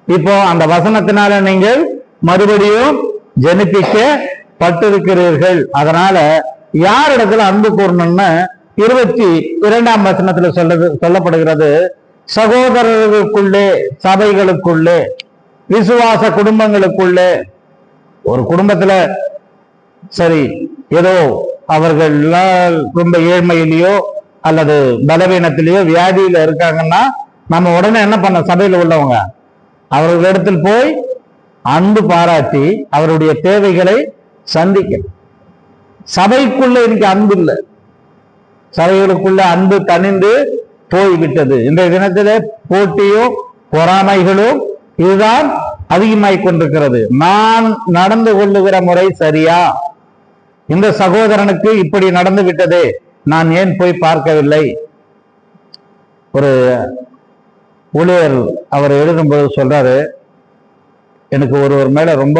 இப்போ அந்த வசனத்தினால நீங்கள் மறுபடியும் ஜனிப்பிக்கப்பட்டிருக்கிறீர்கள். அதனால யார் இடத்துல அன்பு கூறணும்னு 22ஆம் வசனத்துல சொல்லப்படுகிறது. சகோதரர்களுக்குள்ளே, சபைகளுக்குள்ளே, விசுவாச குடும்பங்களுக்குள்ளே. ஒரு குடும்பத்துல சரி ஏதோ அவர்கள் ரொம்ப ஏழ்மையிலேயோ அல்லது பலவீனத்திலேயோ வியாதியில இருக்காங்கன்னா நம்ம உடனே என்ன பண்ண? சபையில உள்ளவங்க அவர்களிடத்தில் போய் அன்பு பாராட்டி அவருடைய தேவைகளை சந்திக்க. சபைக்குள்ள இன்னைக்கு அன்பு இல்லை. சபைகளுக்குள்ள அன்பு தணிந்து போய்விட்டது. இன்றைய தினத்திலே போட்டியும் பொறாமைகளும் இதுதான் அதிகமாய் கொண்டிருக்கிறது. நான் நடந்து கொள்ளுகிற முறை சரியா? இந்த சகோதரனுக்கு இப்படி நடந்து விட்டதே, நான் ஏன் போய் பார்க்கவில்லை? ஒரு ஊழியர் அவர் எழுதும்போது சொல்றாரு, எனக்கு ஒருவர் மேல ரொம்ப,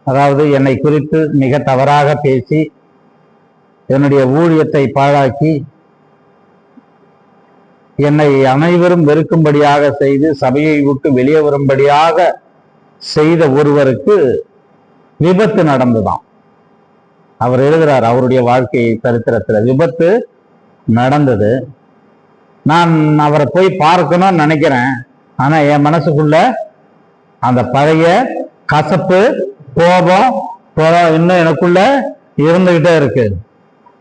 அதாவது என்னை குறித்து மிக தவறாக பேசி என்னுடைய ஊழியத்தை பாழாக்கி என்னை அனைவரும் வெறுக்கும்படியாக செய்து சபையை விட்டு வெளியே வரும்படியாக செய்த ஒருவருக்கு விபத்து நடந்துதான். அவர் எழுதுறார், அவருடைய வாழ்க்கை சரித்திரத்துல விபத்து நடந்தது. நான் அவரை போய் பார்க்கணும்னு நினைக்கிறேன். ஆனா என் மனசுக்குள்ள அந்த பழைய கசப்பு, கோபம் இன்னும் எனக்குள்ள இருந்துகிட்டே இருக்கு.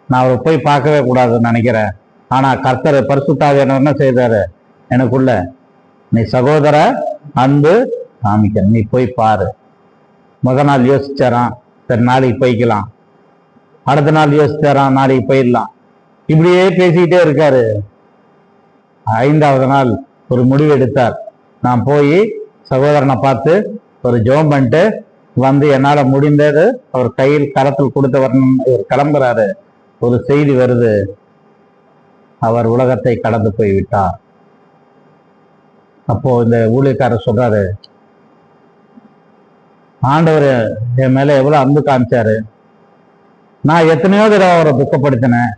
நான் அவரை போய் பார்க்கவே கூடாதுன்னு நினைக்கிறேன். ஆனா கர்த்தர் பரிசுத்தாக என்ன செய்தாரு எனக்குள்ள, நீ சகோதர அன்பு காமிக்க, நீ போய் பாரு. முதல் நாள் யோசிச்சாரான், சரி நாளைக்கு போய்க்கலாம். அடுத்த நாள் யோசிச்சாரான், நாளைக்கு போயிடலாம். இப்படியே பேசிக்கிட்டே இருக்காரு. 5வது நாள் ஒரு முடிவு எடுத்தார். நான் போய் சகோதரனை பார்த்து ஒரு ஜெபம் பண்ணிட்டு வந்து என்னால முடிந்தது அவர் கையில் கரத்தில் கொடுத்து வரணும். இவர் கிளம்புறாரு, ஒரு செய்தி வருது, அவர் உலகத்தை கடந்து போய்விட்டார். அப்போ இந்த ஊழியக்காரர் சொல்றாரு, ஆண்டவர் என் மேல எவ்வளவு அன்பு காமிச்சாரு. நான் எத்தனையோ தடவை அவரை துக்கப்படுத்தினேன்.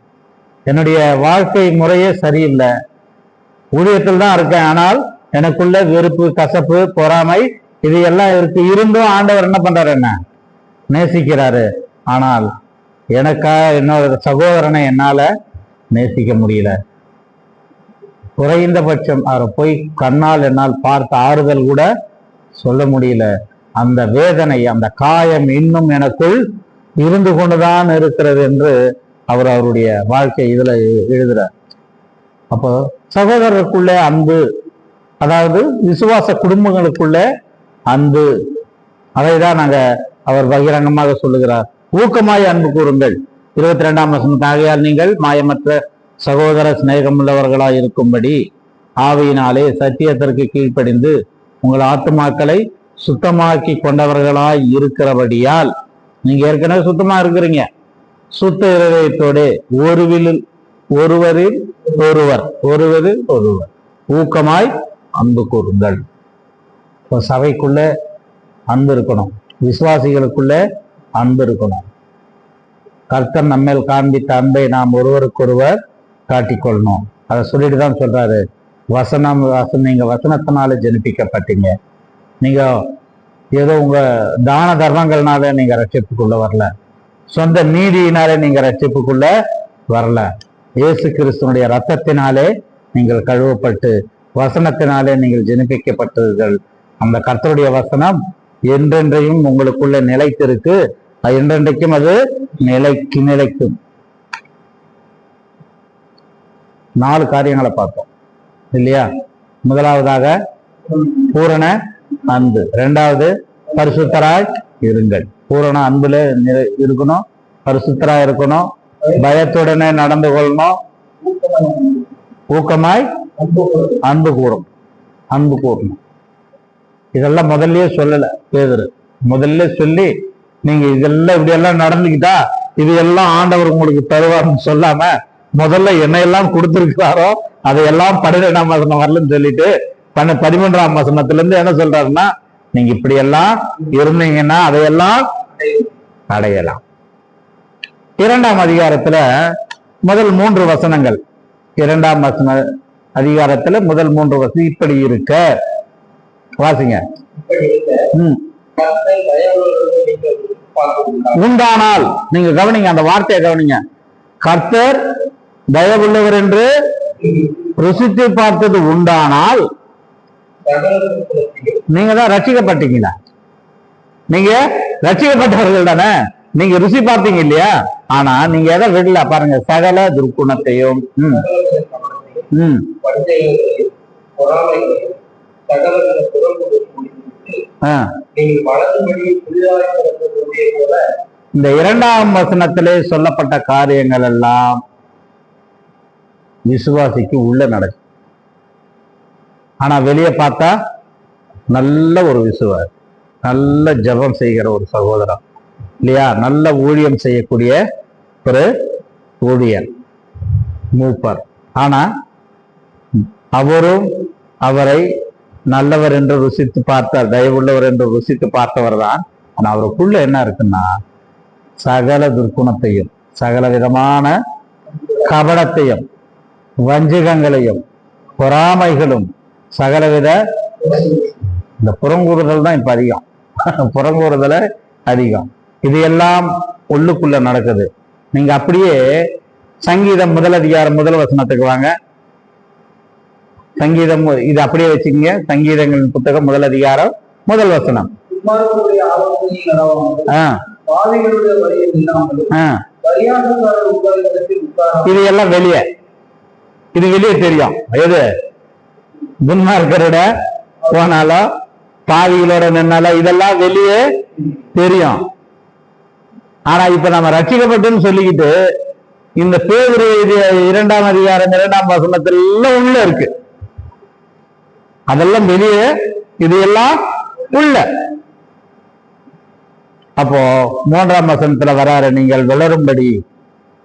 என்னுடைய வாழ்க்கை முறையே சரியில்லை. ஊழியத்தில் தான் இருக்கேன், ஆனால் எனக்குள்ள வெறுப்பு, கசப்பு, பொறாமை இது எல்லாம் இருக்கு. இருந்தும் ஆண்டவர் என்ன பண்றாரு? என்ன நேசிக்கிறாரு. ஆனால் என்னோட சகோதரனை என்னால நேசிக்க முடியல. குறைந்தபட்சம் அவரை போய் கண்ணால் என்னால் பார்த்த ஆறுதல் கூட சொல்ல முடியல. அந்த வேதனை, அந்த காயம் இன்னும் எனக்குள் இருந்து கொண்டுதான் இருக்கிறது என்று அவருடைய வாழ்க்கை இதுல எழுதுறார். அப்போ சகோதரருக்குள்ள அன்பு, அதாவது விசுவாச குடும்பங்களுக்குள்ள அன்பு, அதைதான் அவர் பகிரங்கமாக சொல்லுகிறார். ஊக்கமாய் அன்பு கூறுங்கள். 22ஆம் வசனம், ஆகையால் நீங்கள் மாயமற்ற சகோதர சிநேகமுள்ளவர்களாய் இருக்கும்படி ஆவியினாலே சத்தியத்திற்கு கீழ்ப்படிந்து உங்கள் ஆத்துமாக்களை சுத்தமாக்கி கொண்டவர்களாய் இருக்கிறபடியால், நீங்க ஏற்கனவே சுத்தமா இருக்கிறீங்க, சுத்த இருதயத்தோடு ஒருவரில் ஒருவர் ஊக்கமாய் அன்பு கூறுங்கள். சபைக்குள்ள அன்பு இருக்கணும், விசுவாசிகளுக்குள்ள அன்பு இருக்கணும். கர்த்தர் நம்மேல் காண்பித்த அன்பை நாம் ஒருவருக்கொருவர் காட்டிக்கொள்ளணும். அதை சொல்லிட்டு தான் சொல்றாரு, நீங்க வசனத்தினால ஜெனிப்பிக்கப்பட்டீங்க. நீங்க ஏதோ உங்க தான தர்மங்கள்னால நீங்க ரட்சிப்புக்குள்ள வரல, சொந்த நீதியினாலே நீங்க ரட்சிப்புக்குள்ள வரல. இயேசு கிறிஸ்துவனுடைய ரத்தத்தினாலே நீங்கள் கழுவப்பட்டு வசனத்தினாலே நீங்கள் ஜெனிப்பிக்கப்பட்டீர்கள். அந்த கர்த்தருடைய வசனம் என்றென்றையும் உங்களுக்குள்ள நிலைத்திருக்கு. என்றென்றைக்கும் அது நிலைக்கும். 4 காரியங்களை பார்த்தோம் இல்லையா? முதலாவதாக பூரண அன்பு, 2வது பரிசுத்தராய் இருங்கள். பூரண அன்புல இருக்கணும், பரிசுத்தராய் இருக்கணும், பயத்துடனே நடந்து கொள்ளணும், ஊக்கமாய் அன்பு கூறணும். இதெல்லாம் முதல்லயே சொல்லல பேதுரு. முதல்ல சொல்லி நீங்க இதெல்லாம் இப்படி எல்லாம் நடந்துக்கிட்டா இது எல்லாம் ஆண்டவர் உங்களுக்கு தருவார்னு சொல்லாம, முதல்ல என்னையெல்லாம் கொடுத்திருக்கிறாரோ அதையெல்லாம் 12ஆம் வசனம் வரலன்னு சொல்லிட்டு 13ஆம் வசனத்துல இருந்து என்ன சொல்றாருன்னா, நீங்க இப்படி எல்லாம் இருந்தீங்கன்னா அதையெல்லாம் அடையலாம். 2ஆம் அதிகாரத்துல முதல் 3 வசனங்கள், 2ஆம் அதிகாரத்துல முதல் 3 வசனம் இப்படி இருக்க வாசிங்க. உண்டானால், நீங்க கவனிங்க, அந்த வார்த்தையை கவனிங்க. கர்த்தர் தயவுள்ளவர் என்று ருசித்து பார்த்தது உண்டானால், நீங்க தான் ரட்சிக்கப்பட்டீங்களா? நீங்க ரட்சிக்கப்பட்டவர்கள் தானே, நீங்க ருசி பார்த்தீங்க இல்லையா? ஆனா நீங்க எதை விடல பாருங்க, சகல துர்க்குணத்தையும் இந்த 2ஆம் வசனத்திலே சொல்லப்பட்ட காரியங்கள் எல்லாம் விசுவாசிக்கு உள்ள நடக்கும். ஆனா வெளியே பார்த்தா நல்ல ஒரு விசுவாசி, நல்ல ஜெபம் செய்கிற ஒரு சகோதரன் இல்லையா, நல்ல ஊழியம் செய்யக்கூடிய ஒரு ஊழியர், மூப்பர். ஆனா அவரும் அவரை நல்லவர் என்று ருசித்து பார்த்தார், தயவுள்ளவர் என்று ருசித்து பார்த்தவர் தான். ஆனா அவருக்குள்ள என்ன இருக்குன்னா, சகல துர்க்குணத்தையும், சகல விதமான கபடத்தையும், வஞ்சகங்களையும், பொறாமைகளும், சகலவித இந்த புறங்கூறுதல் தான் இப்ப அதிகம். புறங்கூறுதல அதிகம். இது எல்லாம் உள்ளுக்குள்ள நடக்குது. நீங்க அப்படியே சங்கீதம் 1 அதிகாரம் 1 வசனத்துக்கு வாங்க. சங்கீதம் இது அப்படியே வச்சுக்கீங்க. சங்கீதங்களின் புத்தகம் 1 அதிகாரம் 1 வசனம். இது எல்லாம் வெளியே, இது வெளியே தெரியும். எது துன்மார்க்கரோட போனாலும் பாவிகளோட நின்னாலும் இதெல்லாம் வெளியே தெரியும். ஆனா இப்ப நம்ம ரட்சிக்கப்பட்டோம்னு சொல்லிக்கிட்டு இந்த பேதுரு 2ஆம் அதிகாரம் 2ஆம் வசனத்துல உள்ள இருக்கு, அதெல்லாம் வெளியே, இது எல்லாம் உள்ள. அப்போ 3ஆம் வசனத்துல வராரு, நீங்கள் வளரும்படி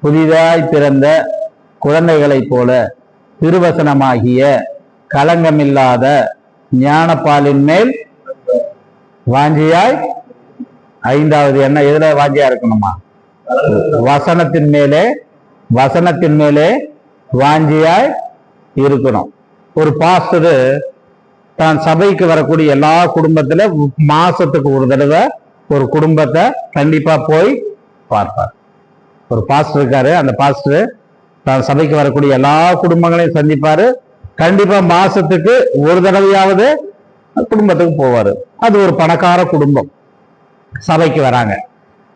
புதிதாய் பிறந்த குழந்தைகளைப் போல திருவசனமாகிய களங்கமில்லாத ஞானப்பாலின் மேல் வாஞ்சியாய் 5வது என்ன எதுல வாஞ்சியா இருக்கணுமா? வசனத்தின் மேலே வாஞ்சியாய் இருக்கணும். ஒரு பாஸ்டர் தான் சபைக்கு வரக்கூடிய எல்லா குடும்பத்துல மாசத்துக்கு ஒரு தடவை ஒரு குடும்பத்தை கண்டிப்பா போய் பார்ப்பார். ஒரு பாஸ்டர் இருக்காரு, அந்த பாஸ்டர் தான் சபைக்கு வரக்கூடிய எல்லா குடும்பங்களையும் சந்திப்பாரு. கண்டிப்பா மாசத்துக்கு ஒரு தடவையாவது குடும்பத்துக்கு போவாரு. அது ஒரு பணக்கார குடும்பம், சபைக்கு வராங்க.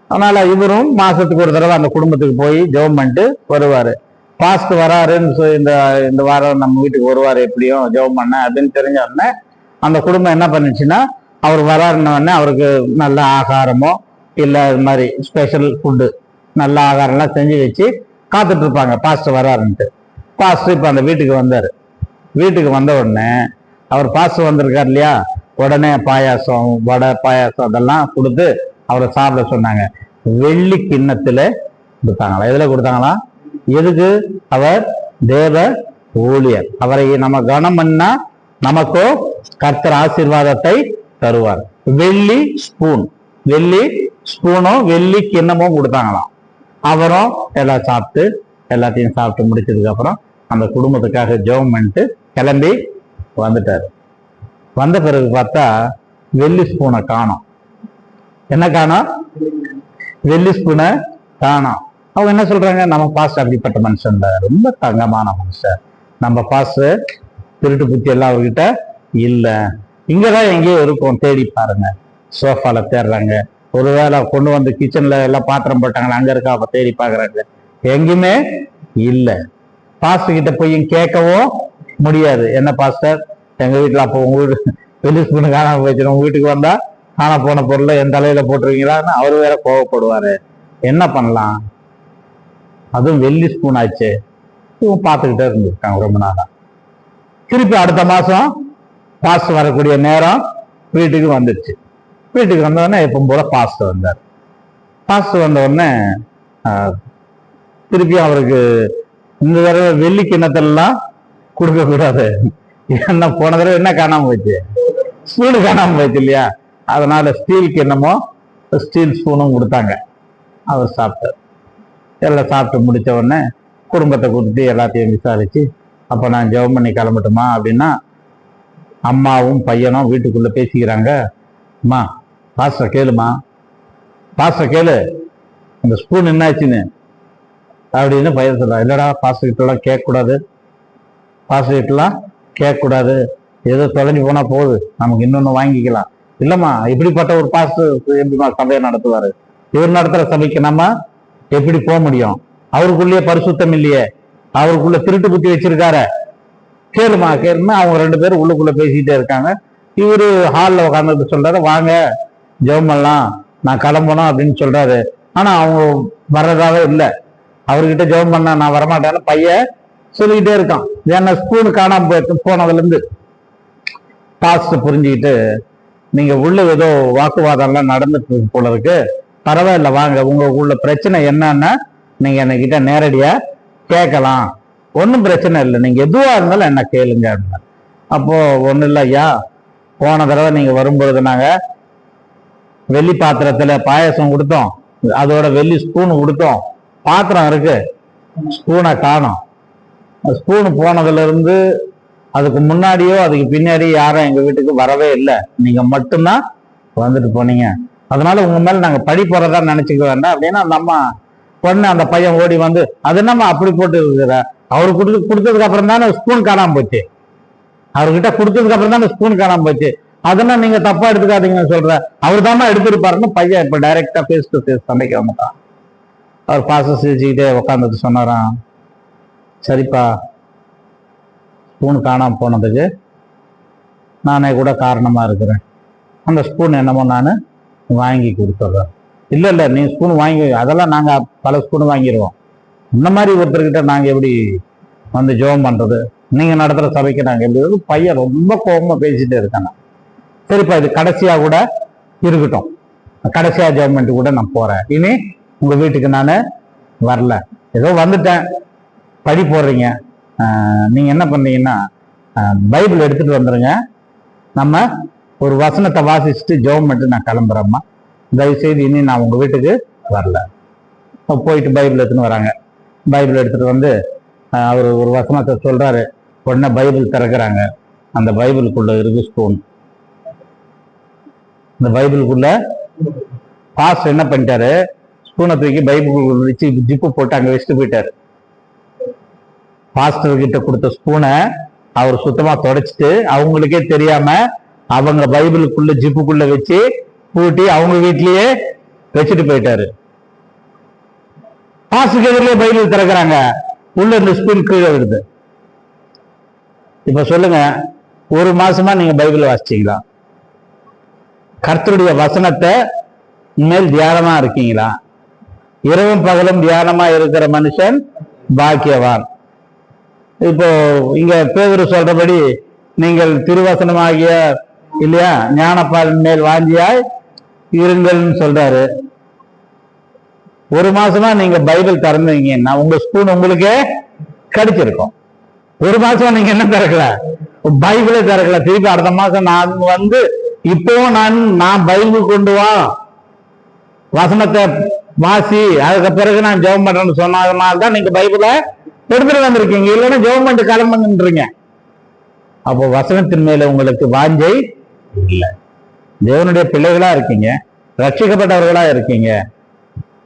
அதனால இவரும் மாசத்துக்கு ஒரு தடவை அந்த குடும்பத்துக்கு போய் ஜெபம் பண்ணிட்டு வருவாரு. பாஸ்டர் வராருன்னு இந்த வாரம் நம்ம வீட்டுக்கு வருவாரு, எப்படியும் ஜெபம் பண்ண அப்படின்னு தெரிஞ்ச உடனே அந்த குடும்பம் என்ன பண்ணுச்சுன்னா, அவர் வராருன்னு அவருக்கு நல்ல ஆகாரமோ இல்லை இது மாதிரி ஸ்பெஷல் ஃபுட்டு நல்ல ஆகாரம்லாம் செஞ்சு வச்சு காத்துட்டு இருப்பாங்க பாஸ்டர் வராருன்ட்டு. பாஸ்டர் இப்போ அந்த வீட்டுக்கு வந்தார். வீட்டுக்கு வந்த உடனே அவர் பாஸ்டர் வந்திருக்கார் இல்லையா, உடனே பாயாசம், வடை, பாயாசம் அதெல்லாம் கொடுத்து அவரை சாப்பிட சொன்னாங்க. வெள்ளி கிண்ணத்துல கொடுத்தாங்களா? எதுல கொடுத்தாங்களா? எதுக்கு? அவர் தேவ ஊழியர். அவரை நம்ம கனம் பண்ணா நமக்கோ கர்த்தர் ஆசீர்வாதத்தை தருவார். வெள்ளி ஸ்பூனும் வெள்ளி கிண்ணமும் கொடுத்தாங்களாம். அவரும் எல்லாம் எல்லாத்தையும் சாப்பிட்டு முடிச்சதுக்கு அப்புறம் அந்த குடும்பத்துக்காக ஜெபம் பண்ணிட்டு கிளம்பி வந்துட்டாரு. வந்த பிறகு பார்த்தா வெள்ளி ஸ்பூனை காணோம். என்ன காணோம்? வெள்ளி ஸ்பூனை காணோம். அவங்க என்ன சொல்றாங்க, நம்ம பாஸ்டர் அப்படிப்பட்ட மனுஷன் இல்ல, ரொம்ப தங்கமான மனுஷன், நம்ம பாஸ்டர் திருட்டு புத்தி எல்லாம் அவர்கிட்ட இல்ல, இங்கதான் எங்கேயோ இருக்கும், தேடி பாருங்க. சோஃபால தேடுறாங்க, ஒருவேளை கொண்டு வந்து கிச்சன்ல எல்லாம் பாத்திரம் போட்டாங்களா, அங்க இருக்கா, அப்ப தேடி பாக்குறாங்க, எங்குமே இல்ல. பாஸ்டர் கிட்ட போய் கேட்கவும் முடியாது. என்ன பாஸ்டர், எங்க வீட்டுல அப்போ உங்க வீட்டு வெள்ளி ஸ்பூனு காணாம போயிடுச்சு, உங்க வீட்டுக்கு வந்தா காண போன பொருளை என் தலையில போட்டுருவீங்களான்னு அவரு வேற கோவப்படுவாரு. என்ன பண்ணலாம்? அதுவும் வெள்ளி ஸ்பூன் ஆச்சு. இவங்க பார்த்துக்கிட்டே இருந்திருக்காங்க ரொம்ப நாளா. திருப்பி அடுத்த மாசம் பாஸ்டர் வரக்கூடிய நேரம் வீட்டுக்கு வந்துடுச்சு. வீட்டுக்கு வந்த உடனே எப்பவும் போல பாஸ்டர் வந்தார். பாஸ்டர் வந்த உடனே திருப்பி அவருக்கு இந்த தடவை வெள்ளி கிண்ணத்தெல்லாம் கொடுக்க கூடாது. என்ன போன தடவை என்ன காணாம போச்சு? ஸ்பூனு காணாம போயிடுச்சு இல்லையா? அதனால ஸ்டீல் கிண்ணமோ ஸ்டீல் ஸ்பூனும் கொடுத்தாங்க. அவர் சாப்பிட்டார். எல்லாம் சாப்பிட்டு முடிச்ச உடனே குடும்பத்தை கொடுத்து எல்லாத்தையும் விசாரிச்சு, அப்போ நான் ஜெபம் பண்ணி கிளம்பட்டுமா அப்படின்னா, அம்மாவும் பையனும் வீட்டுக்குள்ள பேசிக்கிறாங்க. அம்மா பாஸ்டர் கேளுமா, பாஸ்டர் கேளு, அந்த ஸ்பூன் என்னாச்சுன்னு அப்படின்னு பையன் சொல்றான். இல்லடா, பாஸ்டர் கிட்டலாம் கேட்கக்கூடாது, பாஸ்டர் கிட்டலாம் கேட்கக்கூடாது, ஏதோ தொலைஞ்சு போனா போகுது, நமக்கு இன்னொன்னு வாங்கிக்கலாம். இல்லம்மா, இப்படிப்பட்ட ஒரு பாஸ்டர் எப்படிமா சபையை நடத்துவாரு? இவர் நடத்துற சபைக்கு நம்ம எப்படி போக முடியும்? அவருக்குள்ளேயே பரிசுத்தம் இல்லையே, அவருக்குள்ள திருட்டு புத்தி வச்சிருக்காரு. கேளுமா அவங்க 2 பேரும் உள்ளுக்குள்ள பேசிக்கிட்டே இருக்காங்க. இவரு ஹாலில் உட்காந்துட்டு சொல்றாரு, வாங்க ஜெபம் பண்ணலாம், நான் கிளம்பணும் அப்படின்னு சொல்றாரு. ஆனா அவங்க வர்றதாவே இல்லை. அவர்கிட்ட ஜெபம் பண்ணா நான் வரமாட்டேன்னு பையன் சொல்லிக்கிட்டே இருக்கான். ஏன்னா ஸ்பூனு காணாம போனதுல இருந்து. பாஸ்டர் புரிஞ்சுக்கிட்டு, நீங்க உள்ள ஏதோ வாக்குவாதம்லாம் நடந்துட்டு போல இருக்கு, பரவாயில்ல வாங்க, உள்ள பிரச்சனை என்னன்னா நீங்க என்கிட்ட நேரடியா கேட்கலாம், ஒன்றும் பிரச்சனை இல்லை, நீங்க எதுவா இருந்தாலும் என்ன கேளுங்க. அப்போ ஒன்றும் இல்லை ஐயா, போன தடவை நீங்க வரும்பொழுது நாங்க வெள்ளி பாத்திரத்துல பாயசம் கொடுத்தோம், அதோட வெள்ளி ஸ்பூனு கொடுத்தோம், பாத்திரம் இருக்கு, ஸ்பூனை காணோம். ஸ்பூனு போனதுல இருந்து அதுக்கு முன்னாடியோ அதுக்கு பின்னாடியோ யாரும் எங்க வீட்டுக்கு வரவே இல்லை, நீங்க மட்டும்தான் வந்துட்டு போனீங்க, அதனால உங்க மேல நாங்க பழி போறதா நினைச்சுக்க வேண்டாம் அப்படின்னா, நம்ம பொண்ணு அந்த பையன் ஓடி வந்து, அது நம்ம அப்படி போட்டு இருக்கிற, அவரு கொடுத்ததுக்கு அப்புறம் தானே ஸ்பூன் காணாம போச்சு, அவர்கிட்ட கொடுத்ததுக்கு அப்புறம் தான் ஸ்பூன் காணாம போச்சு, அதெல்லாம் நீங்க தப்பா எடுத்துக்காதீங்கன்னு சொல்ற, அவர் தானே எடுத்துருப்பாருன்னு பையன் இப்ப டைரக்டா ஃபேஸ் டு ஃபேஸ் சண்டைக்கு வந்துட்டான். அவர் பாசம் சிரிச்சுக்கிட்டே உட்காந்துட்டு சொன்னாராம், சரிப்பா, ஸ்பூன் காணாம போனதுக்கு நானே கூட காரணமா இருக்கிறேன், அந்த ஸ்பூன் என்னமோ நான் வாங்கி கொடுத்துட்றேன். இல்லை நீ ஸ்பூன் வாங்கி, அதெல்லாம் நாங்க பல ஸ்பூன் வாங்கிடுவோம், இந்த மாதிரி ஒருத்தர்கிட்ட நாங்க எப்படி வந்து ஜெபம் பண்றது, நீங்க நடத்துற சபைக்கு நாங்க எப்படி? பையன் ரொம்ப கோபமா பேசிட்டே இருக்காங்க. சரிப்பா, இது கடைசியா கூட இருக்கட்டும், கடைசியா ஜெபம் பண்ணிட்டு கூட நான் போறேன், இனி உங்க வீட்டுக்கு நான் வரல, ஏதோ வந்துட்டேன், படி போடுறீங்க, நீங்க என்ன பண்ணீங்கன்னா பைபிள் எடுத்துட்டு வந்துருங்க, நம்ம ஒரு வசனத்தை வாசிச்சுட்டு ஜெபம் பண்ணிட்டு நான் கிளம்புறேம்மா, தயவுசெய்து இனி நான் உங்க வீட்டுக்கு வரல. போயிட்டு பைபிள் எடுத்துன்னு வராங்க. பைபிள் எடுத்துட்டு வந்து அவர் ஒரு வசனத்தை சொல்றாரு. உடனே பைபிள் திறக்கிறாங்க. அந்த பைபிளுக்குள்ள இருக்கு ஸ்பூன். இந்த பைபிளுக்குள்ள பாஸ்டர் என்ன பண்ணிட்டாரு, ஸ்பூனை தூக்கி பைபிள் வச்சு ஜிப்பு போட்டு அங்க வச்சுட்டு போயிட்டாரு. பாஸ்டர் கிட்ட கொடுத்த ஸ்பூனை அவர் சுத்தமா தொடச்சிட்டு அவங்களுக்கே தெரியாம அவங்க பைபிளுக்குள்ள ஜிப்புக்குள்ள வச்சு பூட்டி அவங்க வீட்லயே வச்சுட்டு போயிட்டாரு. பாஸ்டருக்கு எதிரிலே பைபிள் திறக்கிறாங்க. உள்ள இந்த ஸ்பூன் கீழே வருது. இப்ப சொல்லுங்க, ஒரு மாசமா நீங்க பைபிள் வாசிச்சீங்களா? கர்த்தருடைய வசனத்தை மேல் தியானமா இருக்கீங்களா? இரவும் பகலும் தியானமா இருக்கிற மனுஷன் பாக்கியவான். இப்போ இங்க பேதுரு சொல்றபடி நீங்கள் திருவசனமாகிய இல்லையா ஞானப்பாலின் மேல் வாஞ்சியாய் இருங்கள்னு சொல்றாரு. ஒரு மாசமா நீங்க பைபிள் திறந்தீங்கன்னா உங்க ஸ்பூன் உங்களுக்கே கிடைச்சிருக்கும். ஒரு மாசமா நீங்க என்ன திறக்கல, பைபிளே திறக்கல. திருப்பி அடுத்த மாசம் நான் வந்து இப்போ நான் பைபிள் கொண்டு வா, வசனத்தை வாசி, அதுக்கு பிறகு நான் ஜெபம் பண்றேன்னு சொன்னதுனால்தான் நீங்க பைபிளை எடுத்துட்டு வந்திருக்கீங்க. இல்லைன்னா ஜெபம் பண்ணிட்டு கிளம்புன்றீங்க. அப்போ வசனத்தின் மேல உங்களுக்கு வாஞ்சை இல்லை. தேவனுடைய பிள்ளைகளா இருக்கீங்க, ரட்சிக்கப்பட்டவர்களா இருக்கீங்க,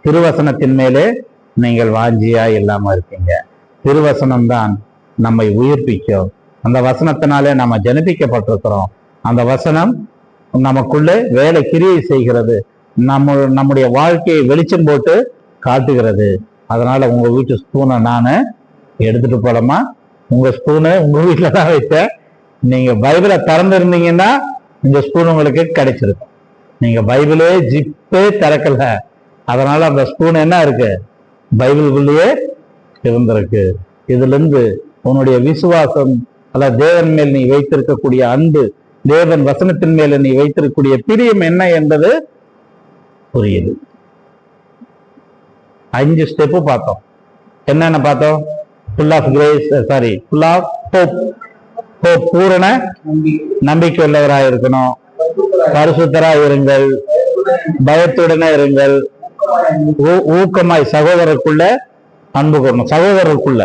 திருவசனத்தின் மேலே நீங்கள் வாஞ்சியா இல்லாம இருக்கீங்க. திருவசனம் தான் நம்மை உயிர்ப்பிக்கும். அந்த வசனத்தினாலே நம்ம ஜனிப்பிக்கப்பட்டிருக்கிறோம். அந்த வசனம் நமக்குள்ளே வேலை கிரியை செய்கிறது, நம்முடைய வாழ்க்கையை வெளிச்சம் போட்டு காட்டுகிறது. அதனால உங்க வீட்டு ஸ்பூனை நானு எடுத்துட்டு போலாமா? உங்க ஸ்பூனு உங்க வீட்டுல தான் வைத்தேன். நீங்க பைபிளை திறந்திருந்தீங்கன்னா இந்த ஸ்பூன் உங்களுக்கு கிடைச்சிருக்கும். நீங்க பைபிளே ஜிப்பே திறக்கல, அதனால அந்த ஸ்பூன் என்ன இருக்கு, பைபிளுக்குள்ளேயே இருந்திருக்கு. இதுல இருந்து உன்னுடைய விசுவாசம் அல்ல, தேவன் மேல் நீ வைத்திருக்கக்கூடிய அன்பு, தேவன் வசனத்தின் மேல நீ வைத்திருக்கக்கூடிய பிரியம் என்ன என்பது புரியுது. 5 ஸ்டெப்பு பார்த்தோம். என்னென்ன பார்த்தோம்? Full of grace, full of hope. பூரண நம்பிக்கை உள்ளவராக இருக்கணும், பரிசுத்தராய் இருங்கள், பயத்துடனே இருங்கள், ஊக்கமாய் சகோதரருக்குள்ள அன்பு கொள்ளணும். சகோதரருக்குள்ள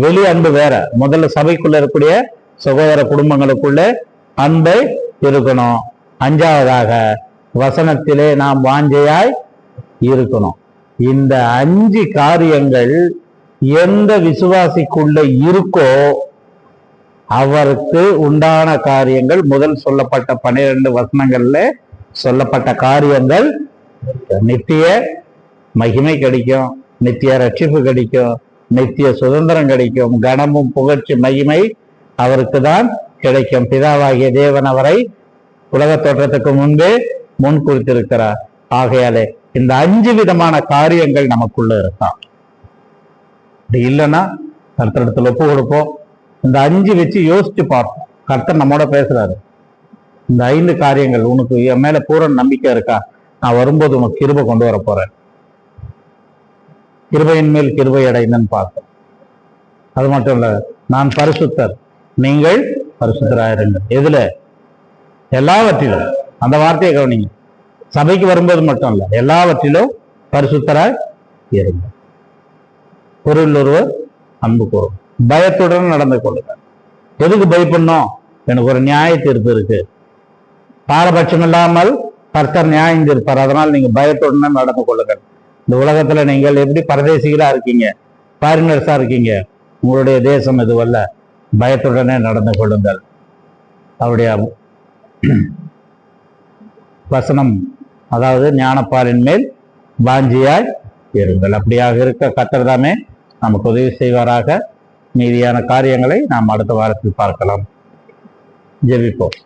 வெளி அன்பு வேற. முதல்ல சபைக்குள்ள இருக்கக்கூடிய சகோதர குடும்பங்களுக்குள்ள அன்பை இருக்கணும். 5வதாக வசனத்திலே நாம் வாஞ்சையாய் இருக்கணும். இந்த 5 காரியங்கள் எந்த விசுவாசிக்குள்ள இருக்கோ அவருக்கு உண்டான காரியங்கள், முதல் சொல்லப்பட்ட 12 வசனங்கள்ல சொல்லப்பட்ட காரியங்கள், நித்திய மகிமை கிடைக்கும், நித்திய ரட்சிப்பு கிடைக்கும், நித்திய சுதந்திரம் கிடைக்கும், கனமும் புகழ்ச்சி மகிமை அவருக்கு தான் கிடைக்கும். பிதாவாகிய தேவன் அவரை உலக தோற்றத்துக்கு முன்பே முன் குறித்திருக்கிறார். ஆகையாலே இந்த 5 விதமான காரியங்கள் நமக்குள்ள இருக்கான். அப்படி இல்லைன்னா கர்த்தரிடத்துல ஒப்பு கொடுப்போம். இந்த 5 வச்சு யோசிச்சு பார்ப்போம். கர்த்தர் நம்மோட பேசுறாரு. இந்த 5 காரியங்கள், உனக்கு என் மேல பூரண நம்பிக்கை இருக்கா? நான் வரும்போது உனக்கு கிருபை கொண்டு வர போறேன். கிருபையின் மேல் கிருபை அடைந்தன்னு பார்த்தோம். அது மட்டும் இல்ல, நான் பரிசுத்தர், நீங்கள் பரிசுத்தராயிருங்கள். எதுல? எல்லாவற்றிலும். அந்த வார்த்தையை கவனிங்க. சபைக்கு வரும்போது மட்டும் இல்ல, எல்லாவற்றிலும் பரிசுத்தராய் இருங்க. பொருள் ஒருவர் அன்பு கூறும், பயத்துடன் நடந்து கொள்ளுங்க. எதுக்கு பயப்படணும்? எனக்கு ஒரு நியாய தீர்ப்பு இருக்கு, பாரபட்சம் இல்லாமல் கர்த்தர் நியாயம் தீர்ப்பார். அதனால் நீங்க பயத்துடன் நடந்து கொள்ளுங்கள். இந்த உலகத்துல நீங்கள் எப்படி பரதேசிகளா இருக்கீங்க, ஃபாரினர்ஸா இருக்கீங்க, உங்களுடைய தேசம் இதுவல்ல. பயத்துடனே நடந்து கொள்ளுங்கள். அவருடைய வசனம், அதாவது ஞானப்பாலின் மேல் வாஞ்சியாய் இருங்கள். அப்படியாக இருக்க கர்த்தர் தாமே நமக்கு உதவி செய்வாராக. மீதியான காரியங்களை நாம் அடுத்த வாரத்தில் பார்க்கலாம். ஜெபிப்போம்.